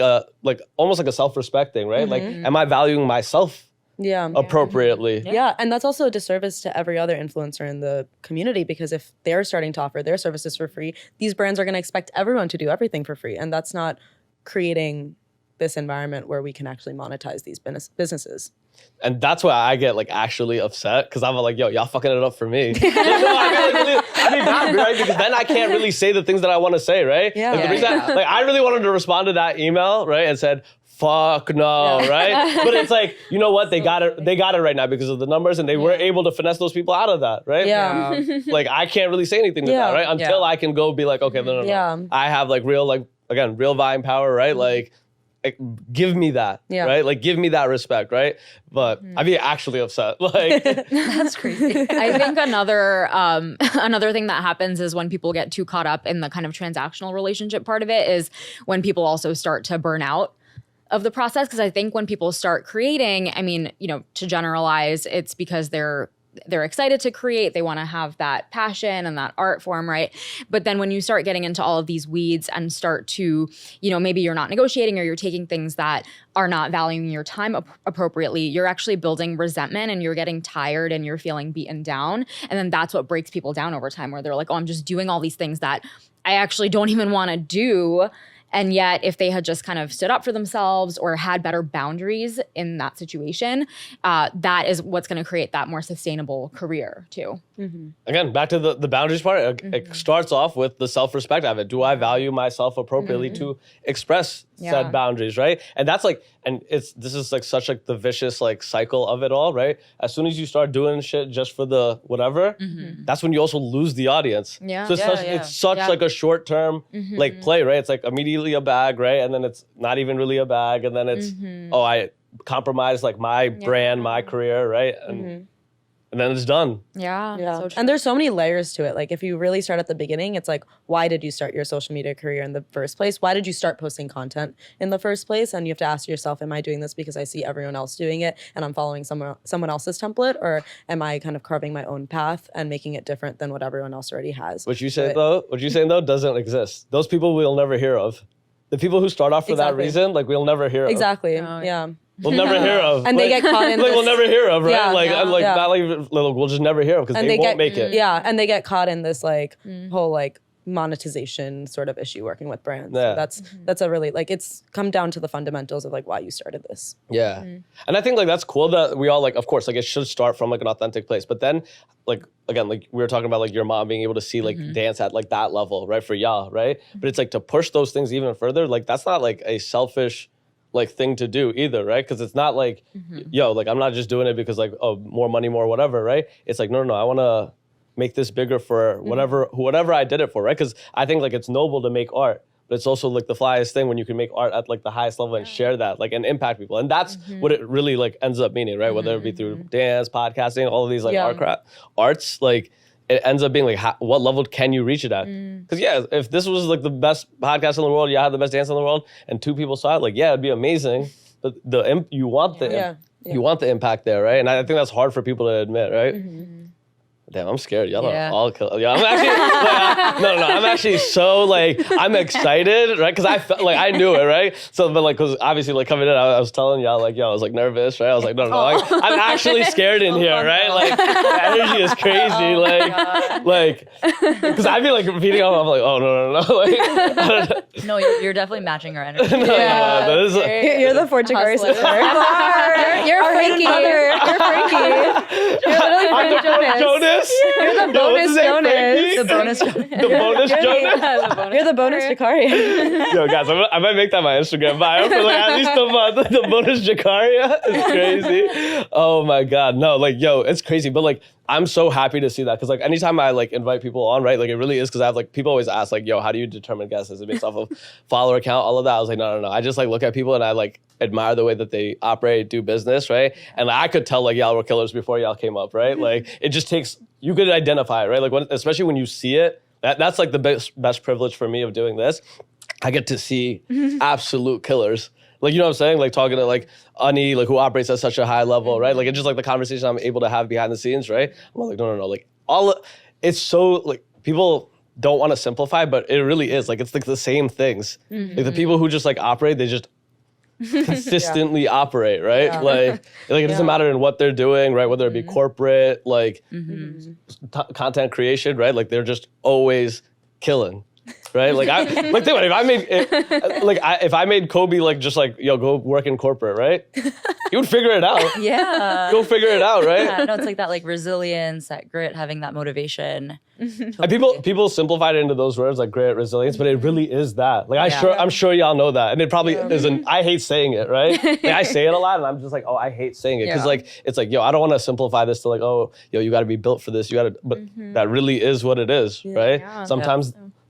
almost like a self-respect thing, right? Like, am I valuing myself appropriately? Yeah, and that's also a disservice to every other influencer in the community, because if they're starting to offer their services for free, these brands are going to expect everyone to do everything for free, and that's not creating this environment where we can actually monetize these businesses. And that's why I get like actually upset, because I'm like, yo, y'all fucking it up for me. I mean, not right, because then I can't really say the things that I want to say, right? Yeah. Like, the reason like I really wanted to respond to that email, right, and said, fuck no, right? But it's like, you know what? They got it right now because of the numbers, and they were able to finesse those people out of that, right? Yeah. Like I can't really say anything to that, right? Until I can go be like, okay, no. I have like real buying power, right? Like give me that, right? Like give me that respect, right? But I'd be actually upset. Like That's crazy. I think another thing that happens is when people get too caught up in the kind of transactional relationship part of it is when people also start to burn out of the process, because I think when people start creating, I mean, to generalize, it's because they're excited to create. They want to have that passion and that art form, right? But then when you start getting into all of these weeds and start to, maybe you're not negotiating or you're taking things that are not valuing your time appropriately, you're actually building resentment and you're getting tired and you're feeling beaten down. And then that's what breaks people down over time, where they're like, oh, I'm just doing all these things that I actually don't even want to do. And yet, if they had just kind of stood up for themselves or had better boundaries in that situation, that is what's going to create that more sustainable career too. Again, back to the boundaries part. It starts off with the self-respect of it. Do I value myself appropriately to express said boundaries, right? And that's like, this is like such like the vicious like cycle of it all, right? As soon as you start doing shit just for the whatever, that's when you also lose the audience. Yeah. So it's such like a short-term like play, right? It's like immediately a bag, right? And then it's not even really a bag, and then it's I compromise like my brand, my career, right? And then it's done. Yeah. So true. And there's so many layers to it. Like if you really start at the beginning, it's like, why did you start your social media career in the first place? Why did you start posting content in the first place? And you have to ask yourself, am I doing this because I see everyone else doing it and I'm following someone else's template? Or am I kind of carving my own path and making it different than what everyone else already has? What you're saying though doesn't exist. Those people we'll never hear of. The people who start off for that reason, like we'll never hear of. Exactly. Yeah. We'll never hear of. And they get caught in we'll never hear of, right? Yeah, not like we'll just never hear of because they won't make it. Yeah, and they get caught in this like whole like monetization sort of issue working with brands. Yeah. So that's a really like it's come down to the fundamentals of like why you started this. Yeah. And I think like that's cool that we all like, of course, like it should start from like an authentic place. But then like, again, like we were talking about like your mom being able to see like dance at like that level, right? For y'all, right? But it's like to push those things even further, like that's not like a selfish like thing to do either, right? Because it's not like, like I'm not just doing it because like, oh, more money, more whatever, right? It's like, no, I want to make this bigger for whatever I did it for, right? Because I think like it's noble to make art, but it's also like the flyest thing when you can make art at like the highest level and share that, like and impact people. And that's what it really like ends up meaning, right? Whether it be through dance, podcasting, all of these like arts, like it ends up being like, what level can you reach it at? Because if this was like the best podcast in the world, you had the best dance in the world, and 2 people saw it, like it'd be amazing. But you want the impact there, right? And I think that's hard for people to admit, right? Damn, I'm scared. Y'all are all killers. Yeah, I'm actually no. I'm actually so like I'm excited, right? Because I felt like I knew it, right? So, but like, because obviously, like coming in, I was telling y'all like, I was like nervous, right? I was like, no, like, I'm actually scared in here, right? Like, the energy is crazy, like, because I feel like repeating, I'm like, oh no, like, No, you're definitely matching our energy. You're the Jikaria Sisters. You're freaky. You're freaky. You're literally Jonas. You're the bonus Jonas. The bonus Jonas. The bonus Jonas. You're the bonus Jikaria. Yo, guys, I might make that my Instagram bio for like at least a month. The bonus Jikaria is crazy. Oh my God, no, like it's crazy, but like I'm so happy to see that because like anytime I like invite people on, right, like it really is because I have like people always ask like, how do you determine guests? Is it based off of follower count, all of that? I was like, no. I just like look at people and I like admire the way that they operate, do business, right? And like, I could tell like y'all were killers before y'all came up, right? Like it just takes, you could identify it, right? Like especially when you see it, that's like the best privilege for me of doing this. I get to see absolute killers. Like, you know what I'm saying? Like talking to like Ani, like who operates at such a high level, right? Like it's just like the conversation I'm able to have behind the scenes, right? I'm like, no. Like it's so like people don't want to simplify, but it really is. Like it's like the same things. Like the people who just like operate, they just consistently operate, right? Like it doesn't matter in what they're doing, right? Whether it be corporate, like content creation, right? Like they're just always killing. Right, like think about it. If I made Kobe like just like go work in corporate, right? He would figure it out. Go figure it out, right? Yeah, no, it's like that like resilience, that grit, having that motivation. And people simplified it into those words like grit, resilience, but it really is that. Like I'm sure y'all know that, and it probably isn't. I hate saying it, right? Like, I say it a lot, and I'm just like, I hate saying it because like it's like I don't want to simplify this to like you got to be built for this. You got to, but that really is what it is, right? Yeah.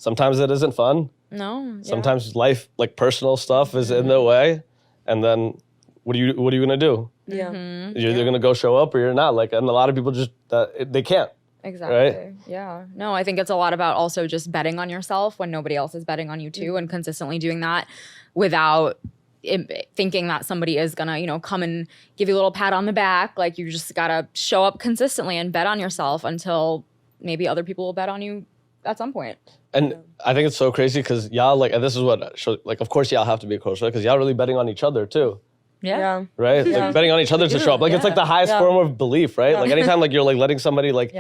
Sometimes it isn't fun. No. Yeah. Sometimes life, like personal stuff, is in the way, and then what are you gonna do? Yeah, You're either gonna go show up or you're not. Like, and a lot of people just they can't. Exactly. Right? Yeah. No, I think it's a lot about also just betting on yourself when nobody else is betting on you too, and consistently doing that without thinking that somebody is gonna, you know, come and give you a little pat on the back. Like you just gotta show up consistently and bet on yourself until maybe other people will bet on you at some point. And I think it's so crazy because y'all like, and this is what, like, of course y'all have to be close, right? Because y'all really betting on each other too. Yeah. Right? Like betting on each other to show up. Like it's like the highest form of belief, right? Like anytime like you're like letting somebody like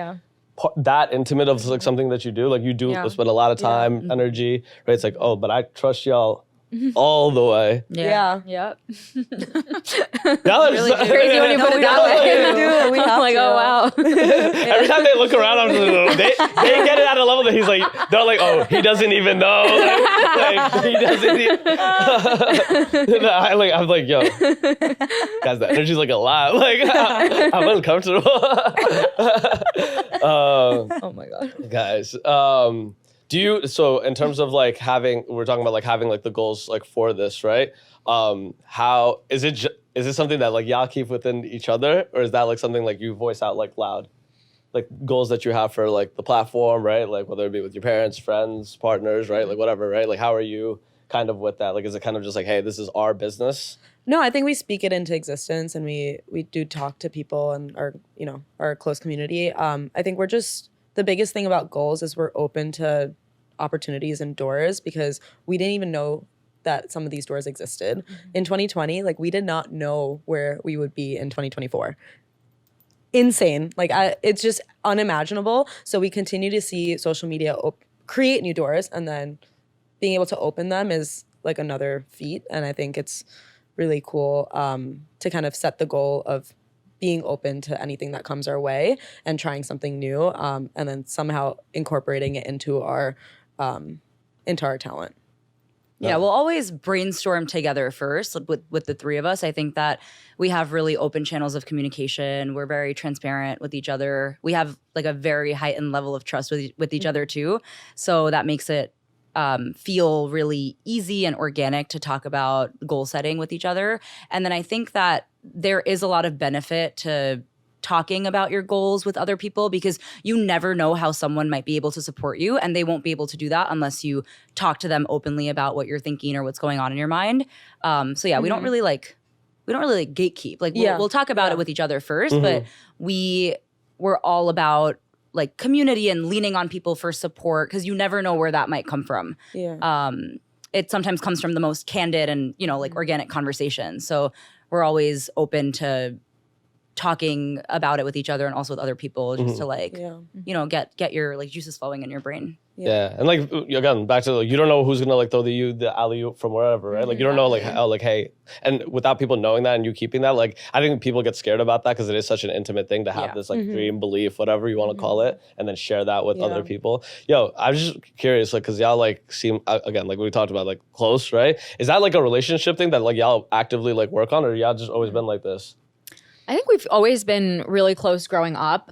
that intimate of like something that you do, like you do spend a lot of time, energy, right? It's like, oh, but I trust y'all all the way. Yep. Y'all are Really crazy when you put it that way. We I'm have like, to. oh wow. Every time they look around, I'm just like, they get it at a level that he's like, they're like, oh, he doesn't even know. Like he doesn't even. I'm like, yo, guys, the energy's like a lot. Like, I'm uncomfortable. Oh my God. Guys, do you, so in terms of like having, we're talking about like having like the goals like for this, right? How, is it something that like y'all keep within each other, or is that like something like you voice out like loud? Like goals that you have for like the platform, right? Like whether it be with your parents, friends, partners, right? Like whatever, right? Like how are you kind of with that? Like is it kind of just like, hey, this is our business? No, I think we speak it into existence, and we do talk to people and our close community. I think we're just, the biggest thing about goals is we're open to opportunities and doors, because we didn't even know that some of these doors existed. In 2020, like we did not know where we would be in 2024. Insane. Like it's just unimaginable. So we continue to see social media create new doors, and then being able to open them is like another feat. And I think it's really cool to kind of set the goal of being open to anything that comes our way and trying something new, and then somehow incorporating it into our talent. Yeah, we'll always brainstorm together first with the three of us. I think that we have really open channels of communication. We're very transparent with each other. We have like a very heightened level of trust with each other too. So that makes it feel really easy and organic to talk about goal setting with each other. And then I think that there is a lot of benefit to talking about your goals with other people, because you never know how someone might be able to support you, and they won't be able to do that unless you talk to them openly about what you're thinking or what's going on in your mind. So yeah, we don't really like gatekeep. Like we'll talk about it with each other first, but we're all about like community and leaning on people for support, because you never know where that might come from. It sometimes comes from the most candid and like organic conversations. So we're always open to talking about it with each other and also with other people, just to like get your like juices flowing in your brain. Yeah. And like again, back to like, you don't know who's gonna like throw the alley-oop from wherever, right? Like you don't know like how, like, hey, and without people knowing that and you keeping that, like I think people get scared about that because it is such an intimate thing to have this like dream, belief, whatever you want to call it, and then share that with other people. Yo, I was just curious, like, because y'all like seem again, like we talked about, like close, right? Is that like a relationship thing that like y'all actively like work on, or y'all just always been like this? I think we've always been really close growing up.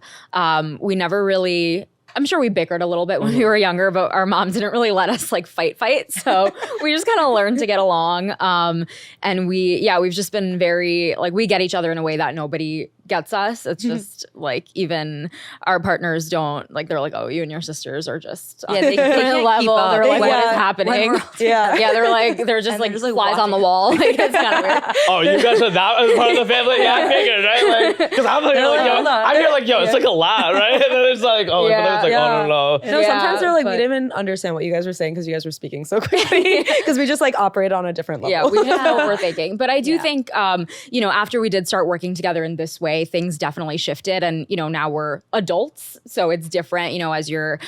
We never really, I'm sure we bickered a little bit when we were younger, but our moms didn't really let us like fight. So we just kind of learned to get along. And we've just been very, like we get each other in a way that nobody gets us. It's just like even our partners don't, like they're like, oh, you and your sisters are just on they can't level. keep up. They're like, what is happening? They're just like just, like, flies on the watching. wall. Like it's kind of weird. Oh, you guys are that as part of the family? Yeah, I figured, right? Like, because I'm like, I hear like, yo, it's like a lot, right? And then it's like, oh, but then it's like, oh, no. No, sometimes they're like, we didn't even understand what you guys were saying because you guys were speaking so quickly, because we just like operate on a different level. Yeah, we just know what we're thinking. But I do think, after we did start working together in this way, things definitely shifted. And, now we're adults. So it's different, as you're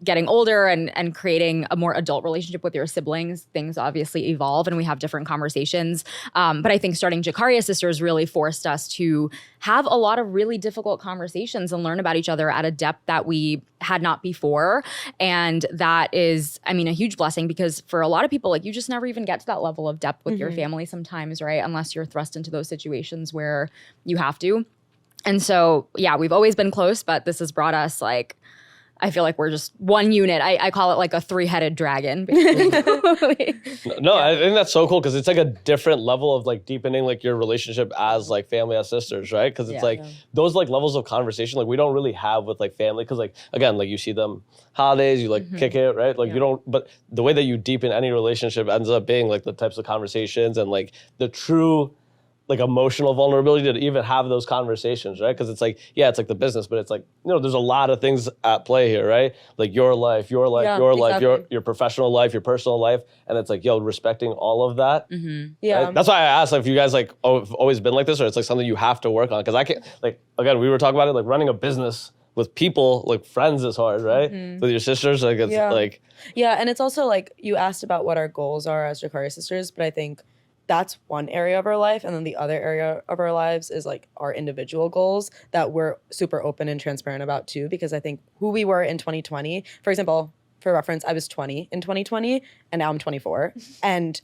getting older and creating a more adult relationship with your siblings, things obviously evolve and we have different conversations. But I think starting Jikaria Sisters really forced us to have a lot of really difficult conversations and learn about each other at a depth that we had not before. And that is, a huge blessing, because for a lot of people, like you just never even get to that level of depth with your family sometimes, right? Unless you're thrust into those situations where you have to. And so, yeah, we've always been close, but this has brought us like I feel like we're just one unit. I call it like a 3-headed dragon. Basically. No, I think that's so cool because it's like a different level of like deepening like your relationship as like family, as sisters, right? Because it's like those like levels of conversation like we don't really have with like family because like again like you see them holidays, you like kick it, right? Like you don't, but the way that you deepen any relationship ends up being like the types of conversations and like the true like emotional vulnerability to even have those conversations, right? Because it's like, yeah, it's like the business, but it's like, you know, there's a lot of things at play here, right? Like your life, your professional life, your personal life. And it's like, yo, respecting all of that. Yeah. Right? That's why I asked like, if you guys like have always been like this or it's like something you have to work on. Because I can't, like, again, we were talking about it, like running a business with people, like friends is hard, right? With your sisters, like it's like. Yeah, and it's also like you asked about what our goals are as Jikaria Sisters, but I think that's one area of our life. And then the other area of our lives is like our individual goals that we're super open and transparent about too, because I think who we were in 2020, for example, for reference, I was 20 in 2020 and now I'm 24. And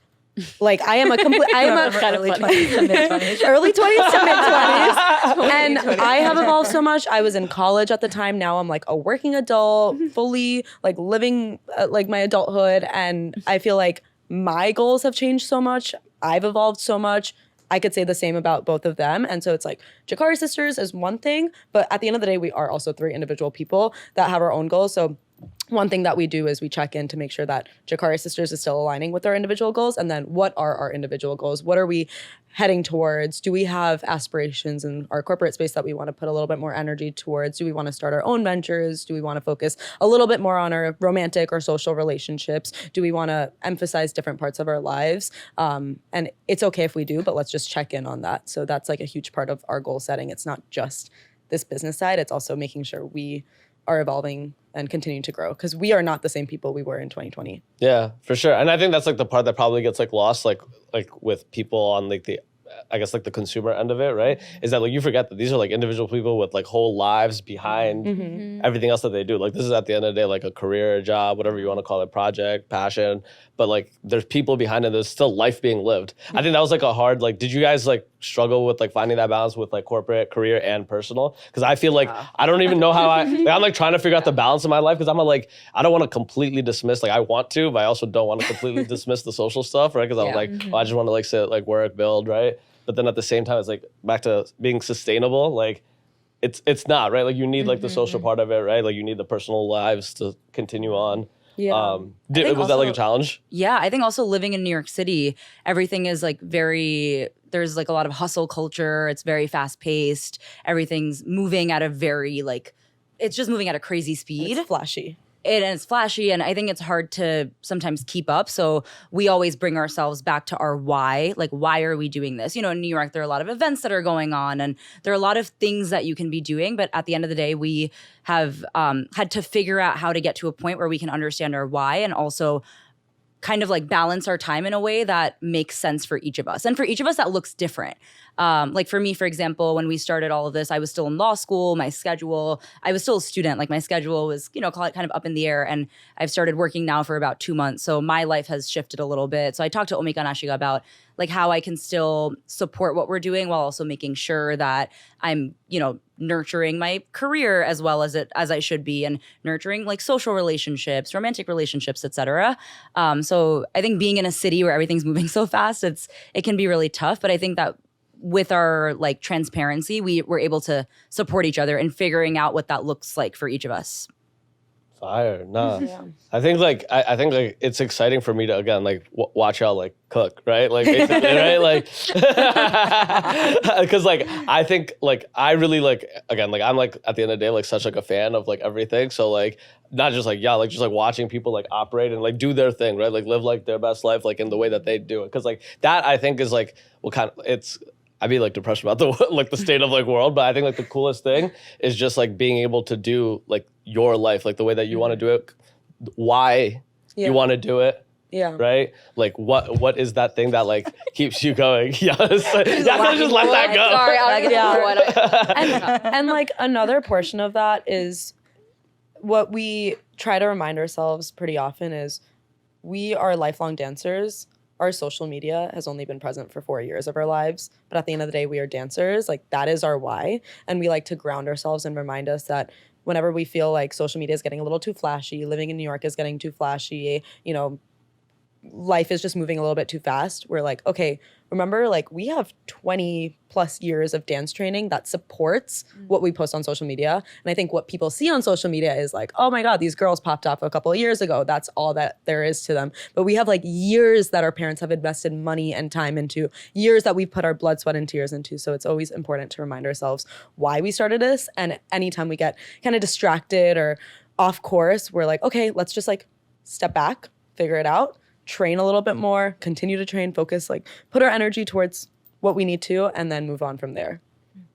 like I am a early 20s to mid 20s. Early 20s to mid 20s. And I have evolved so much. I was in college at the time. Now I'm like a working adult, fully like living like my adulthood. And I feel like my goals have changed so much. I've evolved so much. I could say the same about both of them. And so it's like Jikaria Sisters is one thing, but at the end of the day, we are also 3 individual people that have our own goals. So one thing that we do is we check in to make sure that Jikaria Sisters is still aligning with our individual goals. And then what are our individual goals? What are we heading towards? Do we have aspirations in our corporate space that we want to put a little bit more energy towards? Do we want to start our own ventures? Do we want to focus a little bit more on our romantic or social relationships? Do we want to emphasize different parts of our lives? And it's okay if we do, but let's just check in on that. So that's like a huge part of our goal setting. It's not just this business side. It's also making sure we are evolving and continuing to grow because we are not the same people we were in 2020. Yeah, for sure. And I think that's like the part that probably gets like lost like with people on like the I guess like the consumer end of it, right? Is that like you forget that these are like individual people with like whole lives behind everything else that they do. Like this is at the end of the day like a career, a job, whatever you want to call it, project, passion. But like there's people behind it. There's still life being lived. I think that was like a hard like. Did you guys like struggle with like finding that balance with like corporate, career, and personal? Because I feel like I don't even know how I'm like trying to figure out the balance in my life because I'm like I don't want to completely dismiss like I want to, but I also don't want to completely dismiss the social stuff, right? Because I'm like oh, I just want to like sit like work, build, right? But then at the same time, it's like back to being sustainable. Like it's not right. Like you need like the social part of it, right? Like you need the personal lives to continue on. Yeah. Was that like a challenge? Yeah, I think also living in New York City, everything is like there's like a lot of hustle culture. It's very fast paced. Everything's moving at a very like, it's just moving at a crazy speed. It's flashy. And it's flashy, and I think it's hard to sometimes keep up. So we always bring ourselves back to our why. Like, why are we doing this? You know, in New York, there are a lot of events that are going on, and there are a lot of things that you can be doing. But at the end of the day, we have had to figure out how to get to a point where we can understand our why and also kind of like balance our time in a way that makes sense for each of us. And for each of us, that looks different. Like for me, for example, when we started all of this, I was still in law school. I was still a student. Like my schedule was, you know, kind of up in the air. And I've started working now for about 2 months. So my life has shifted a little bit. So I talked to Omika and Ashiga about like how I can still support what we're doing while also making sure that I'm, you know, nurturing my career as well as I should be and nurturing like social relationships, romantic relationships, etc. So I think being in a city where everything's moving so fast, it can be really tough. But I think that with our like transparency, we were able to support each other in figuring out what that looks like for each of us. Fire, nah. Yeah. I think like it's exciting for me to again like watch y'all like cook, right? Like right, like because like I think like I really like again like I'm like at the end of the day like such like a fan of like everything. So like not just like yeah like just like watching people like operate and like do their thing, right? Like live like their best life like in the way that they do it. Because like that I think is like what kind of it's. I'd be like depressed about the like the state of like world, but I think like the coolest thing is just like being able to do like your life, like the way that you want to do it, why you want to do it. Yeah. Right? Like what is that thing that like keeps you going? Yeah. Just let that go. Sorry, I'll and like another portion of that is what we try to remind ourselves pretty often is we are lifelong dancers. Our social media has only been present for 4 years of our lives, but at the end of the day, we are dancers. Like that is our why. And we like to ground ourselves and remind us that whenever we feel like social media is getting a little too flashy, living in New York is getting too flashy, you know, life is just moving a little bit too fast. We're like, okay, remember, like we have 20 plus years of dance training that supports what we post on social media. And I think what people see on social media is like, oh my God, these girls popped off a couple of years ago. That's all that there is to them. But we have like years that our parents have invested money and time into, years that we've put our blood, sweat, and tears into. So it's always important to remind ourselves why we started this. And anytime we get kind of distracted or off course, we're like, okay, let's just like step back, figure it out, train a little bit more, continue to train, focus, like put our energy towards what we need to, and then move on from there.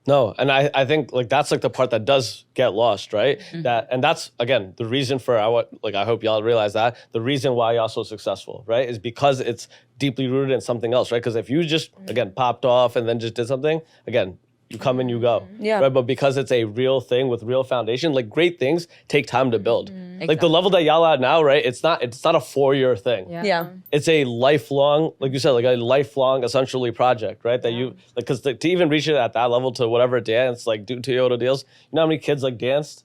No, and I think like that's like the part that does get lost, right? That's again the reason for I hope y'all realize that the reason why y'all so successful, right, is because it's deeply rooted in something else, right? Because if you just again popped off and then just did something, again, you come and you go, right? But because it's a real thing with real foundation, like great things take time to build. Like the level that y'all at now, right? It's not a 4-year thing. Yeah. It's a lifelong, like you said, like a lifelong essentially project, right? That you like, because to even reach it at that level to whatever dance, like do Toyota deals, you know how many kids like danced,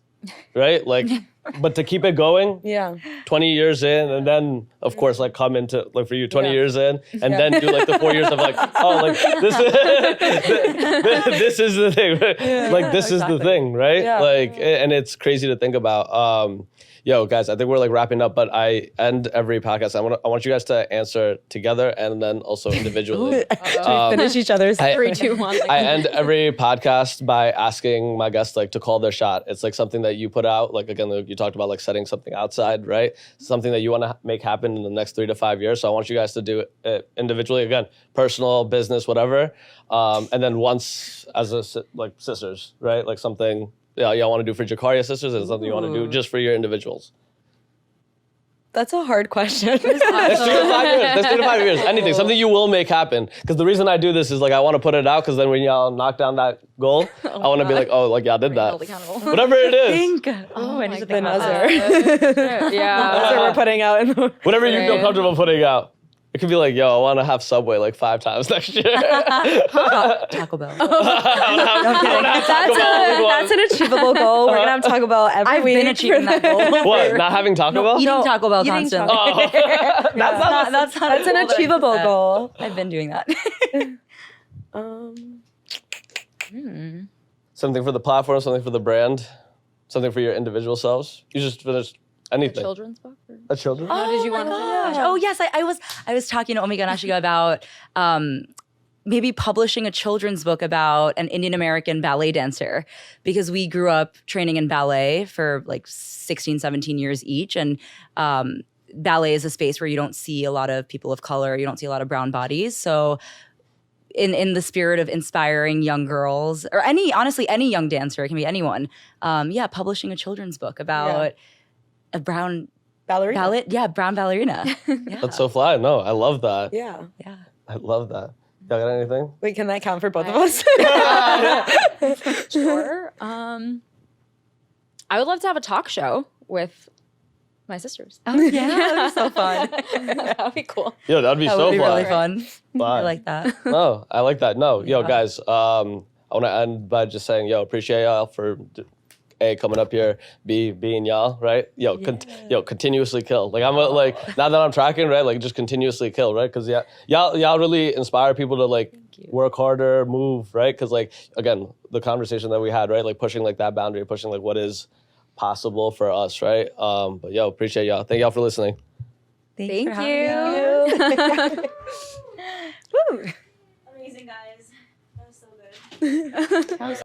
right? Like, but to keep it going, 20 years in, and then of course like come into like for you 20 years in, and then do like the 4 years of like, oh, like this is the thing, right? Like this is the thing, right? Like, and it's crazy to think about. Yo, guys, I think we're like wrapping up, but I end every podcast. I want you guys to answer together and then also individually. Finish each other's 3, 2, 1. I end every podcast by asking my guests like to call their shot. It's like something that you put out, like again, like you talked about like setting something outside, right? Something that you want to make happen in the next 3 to 5 years. So I want you guys to do it individually, again, personal, business, whatever. And then once as like sisters, right? Like something y'all want to do for Jikaria Sisters and something you want to do just for your individuals. That's a hard question. Let's do it 5 years. Let's do it 5 years. Anything, something you will make happen. Because the reason I do this is like I want to put it out because then when y'all knock down that goal, I want to be like, oh, like y'all did that. Whatever it is. I need to The think about Nazar. that. That's what we're putting out. Whatever you feel comfortable putting out. It could be like, yo, I want to have Subway like 5 times next year. Taco Bell. That's an achievable goal. We're gonna have Taco Bell every I've week. been achieving that goal. What? Not having Taco Bell? Eating Taco Bell eating constantly. Oh. That's an achievable goal. I've been doing that. Something for the platform, something for the brand, something for your individual selves. You just finished anything. Children's book? A children? How did you want to do that? Oh yes, I was talking to Omega Nashika about maybe publishing a children's book about an Indian American ballet dancer, because we grew up training in ballet for like 16, 17 years each, and ballet is a space where you don't see a lot of people of color, you don't see a lot of brown bodies. So in the spirit of inspiring young girls, or honestly any young dancer, it can be anyone, publishing a children's book about a brown Ballerina. brown ballerina. Yeah. That's so fly. No, I love that. Yeah. I love that. Y'all got anything? Wait, can that count for both of us? Sure. I would love to have a talk show with my sisters. Oh yeah, that'd be so fun. That would be cool. Yo, that'd be That so would be fly. really fun. Fly. I like that. No, I like that. No, yo, guys, I want to end by just saying, yo, appreciate y'all for coming up here, being y'all, right? Yo, continuously kill. Like like now that I'm tracking, right? Like just continuously kill, right? Because y'all really inspire people to like work harder, move, right? Because like again, the conversation that we had, right? Like pushing like that boundary, pushing like what is possible for us, right? But yo, appreciate y'all. Thank y'all for listening. Thank you. Woo. Amazing, guys. That was so good.